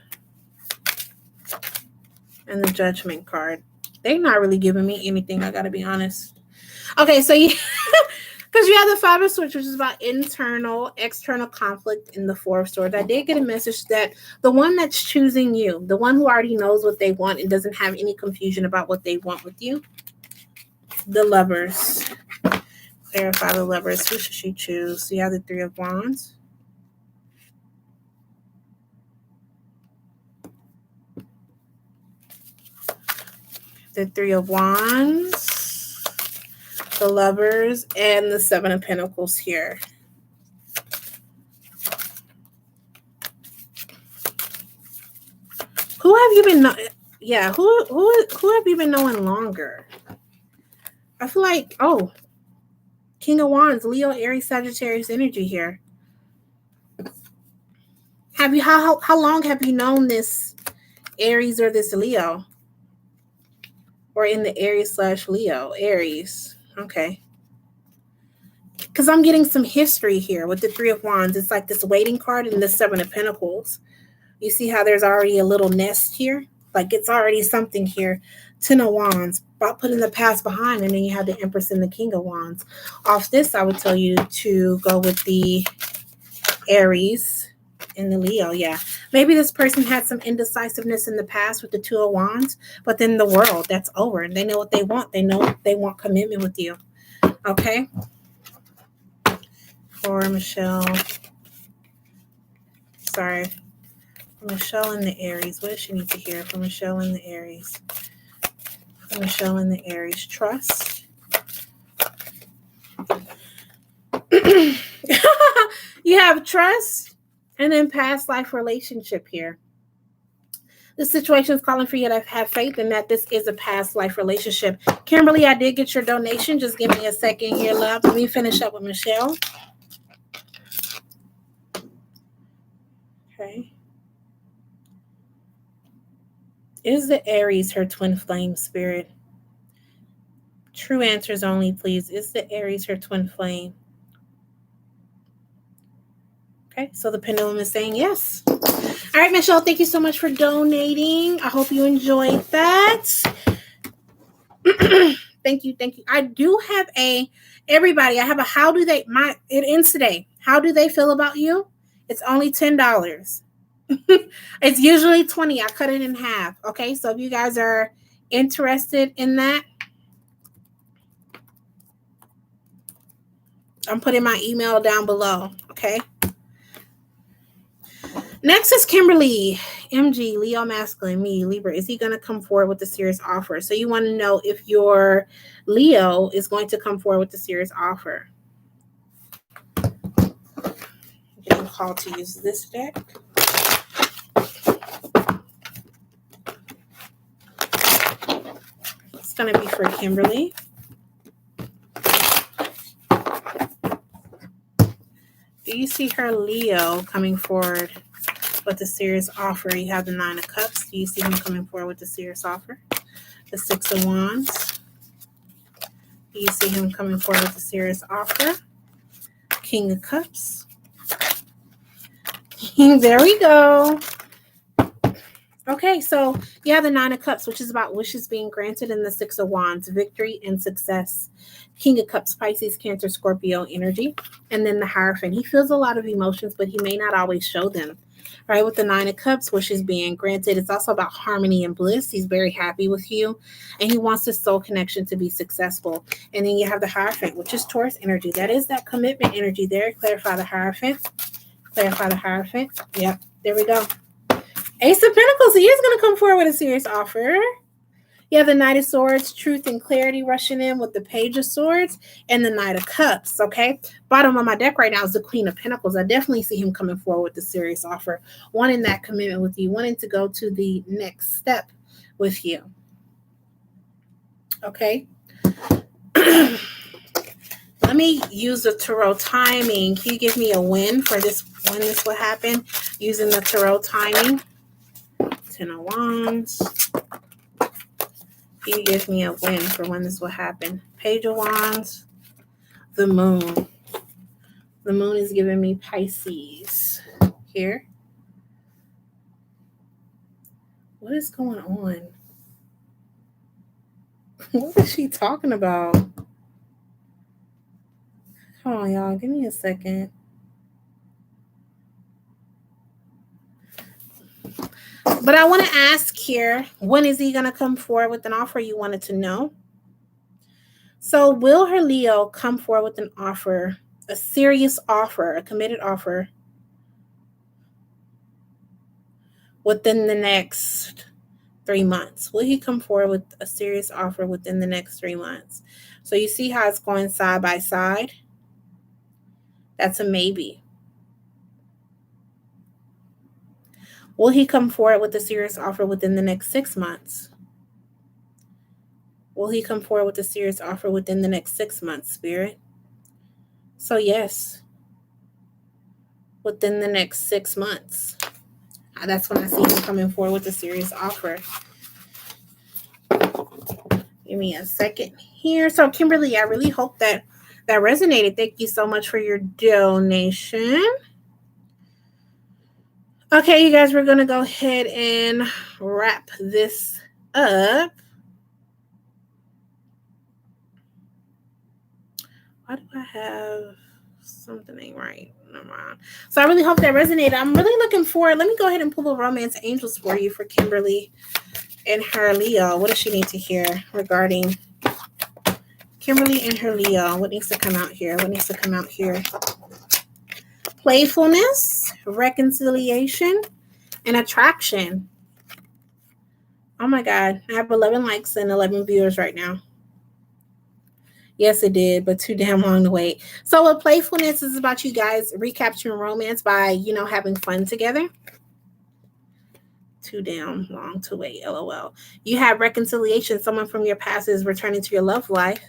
and the Judgment card. They're not really giving me anything, I gotta be honest. Okay, so you because you have the Five of Swords, which is about external conflict in the Four of Swords. I did get a message that the one that's choosing you, the one who already knows what they want and doesn't have any confusion about what they want with you, the Lovers. Clarify the Lovers. Who should she choose? You have the Three of Wands. The Three of Wands, the Lovers, and the Seven of Pentacles here. Who have you been? Who have you been knowing longer? I feel like King of Wands, Leo, Aries, Sagittarius energy here. Have you how long have you known this Aries or this Leo? Or in the Aries/Leo, Aries. Okay. Because I'm getting some history here with the Three of Wands. It's like this waiting card and the Seven of Pentacles. You see how there's already a little nest here? Like it's already something here. Ten of Wands, about putting the past behind, and then you have the Empress and the King of Wands. Off this, I would tell you to go with the Aries and the Leo. Yeah. Maybe this person had some indecisiveness in the past with the Two of Wands, but then the world, that's over. They know what they want. They know they want commitment with you. Okay. For Michelle. Sorry. Michelle in the Aries. What does she need to hear from Michelle in the Aries? For Michelle in the Aries. Trust. You have trust and then past life relationship here. The situation is calling for you to have faith in that this is a past life relationship. Kimberly, I did get your donation. Just give me a second here, love. Let me finish up with Michelle. Okay. Is the Aries her twin flame spirit? True answers only, please. Is the Aries her twin flame? Okay, so the pendulum is saying yes. All right, Michelle, thank you so much for donating. I hope you enjoyed that. Thank you. I do have everybody, I have a it ends today. How do they feel about you? It's only $10. It's usually $20. I cut it in half. Okay, so if you guys are interested in that, I'm putting my email down below. Okay. Next is Kimberly, MG, Leo masculine, me, Libra. Is he going to come forward with a serious offer? So you want to know if your Leo is going to come forward with a serious offer. I'm getting called to use this deck. It's going to be for Kimberly. Do you see her Leo coming forward with a serious offer? You have the Nine of Cups. Do you see him coming forward with a serious offer? The Six of Wands. Do you see him coming forward with a serious offer? King of Cups. There we go. Okay, so you have the Nine of Cups, which is about wishes being granted, and the Six of Wands, victory and success. King of Cups, Pisces, Cancer, Scorpio energy. And then the Hierophant. He feels a lot of emotions, but he may not always show them. Right, with the Nine of Cups, wishes being granted. It's also about harmony and bliss. He's very happy with you, and he wants his soul connection to be successful. And then you have the Hierophant, which is Taurus energy. That is that commitment energy there. Clarify the Hierophant. Clarify the Hierophant. Yep, there we go. Ace of Pentacles, he is going to come forward with a serious offer. You have the Knight of Swords, truth and clarity rushing in with the Page of Swords and the Knight of Cups, okay? Bottom of my deck right now is the Queen of Pentacles. I definitely see him coming forward with a serious offer, wanting that commitment with you, wanting to go to the next step with you, okay? Let me use the tarot timing. Can you give me a win for this, when this will happen, using the tarot timing? Ten of Wands. Can you give me a win for when this will happen? Page of Wands. The Moon. The Moon is giving me Pisces here. What is going on? What is she talking about? Hold on, y'all. Give me a second. But I want to ask here, when is he going to come forward with an offer? You wanted to know. So will her Leo come forward with an offer, a serious offer, a committed offer within the next 3 months? Will he come forward with a serious offer within the next 3 months? So you see how it's going side by side? That's a maybe. Will he come forward with a serious offer within the next 6 months? Will he come forward with a serious offer within the next 6 months, Spirit? So yes, within the next 6 months. That's when I see him coming forward with a serious offer. Give me a second here. So Kimberly, I really hope that resonated. Thank you so much for your donation. Okay, you guys, we're going to go ahead and wrap this up. Why do I have something ain't right? Never mind. So I really hope that resonated. I'm really looking forward. Let me go ahead and pull a romance angels for you for Kimberly and her Leo. What does she need to hear regarding Kimberly and her Leo? What needs to come out here? What needs to come out here? Playfulness, reconciliation, and attraction. Oh my God. I have 11 likes and 11 viewers right now. Yes, it did, but too damn long to wait. So with playfulness is about you guys recapturing romance by, having fun together. Too damn long to wait, LOL. You have reconciliation. Someone from your past is returning to your love life.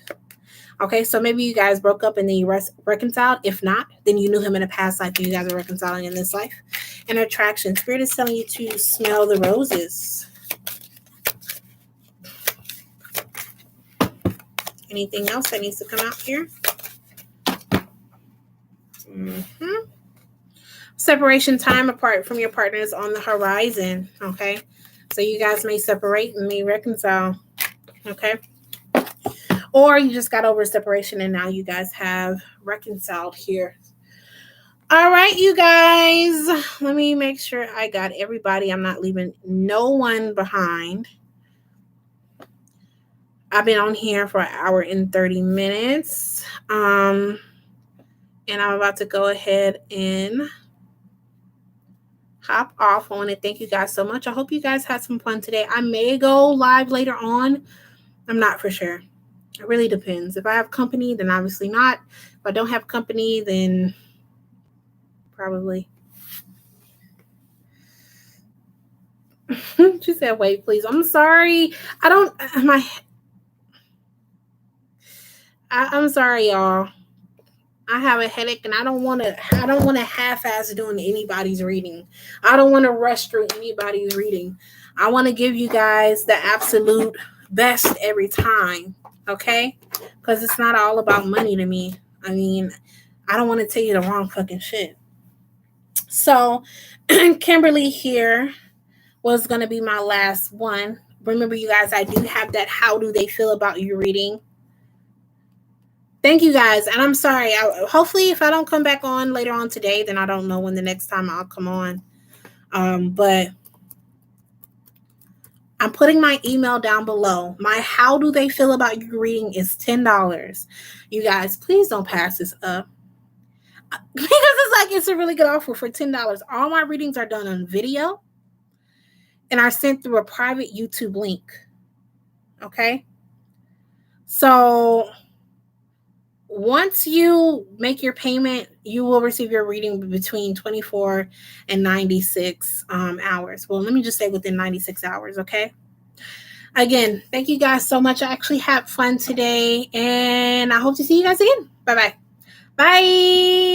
Okay, so maybe you guys broke up and then you reconciled. If not, then you knew him in a past life and you guys are reconciling in this life. And attraction. Spirit is telling you to smell the roses. Anything else that needs to come out here? Separation time apart from your partner is on the horizon. Okay, so you guys may separate and may reconcile. Okay, or you just got over separation and now you guys have reconciled here. All right, you guys, let me make sure I got everybody. I'm not leaving no one behind. I've been on here for 1 hour and 30 minutes. And I'm about to go ahead and hop off. I want to thank you guys so much. I hope you guys had some fun today. I may go live later on. I'm not for sure. It really depends. If I have company, then obviously not. If I don't have company, then probably. She said, wait, please. I'm sorry. I'm sorry, y'all. I have a headache and I don't want to half-ass doing anybody's reading. I don't want to rush through anybody's reading. I want to give you guys the absolute best every time, okay? Because it's not all about money to me. I mean, I don't want to tell you the wrong fucking shit. So, Kimberly here was going to be my last one. Remember, you guys, I do have that how do they feel about you reading. Thank you guys. And I'm sorry. Hopefully, if I don't come back on later on today, then I don't know when the next time I'll come on. But I'm putting my email down below. My how do they feel about you reading is $10. You guys, please don't pass this up. Because it's a really good offer for $10. All my readings are done on video and are sent through a private YouTube link. Okay? So once you make your payment, you will receive your reading between 24 and 96 hours. Well, let me just say within 96 hours, okay? Again, thank you guys so much. I actually had fun today, and I hope to see you guys again. Bye-bye. Bye.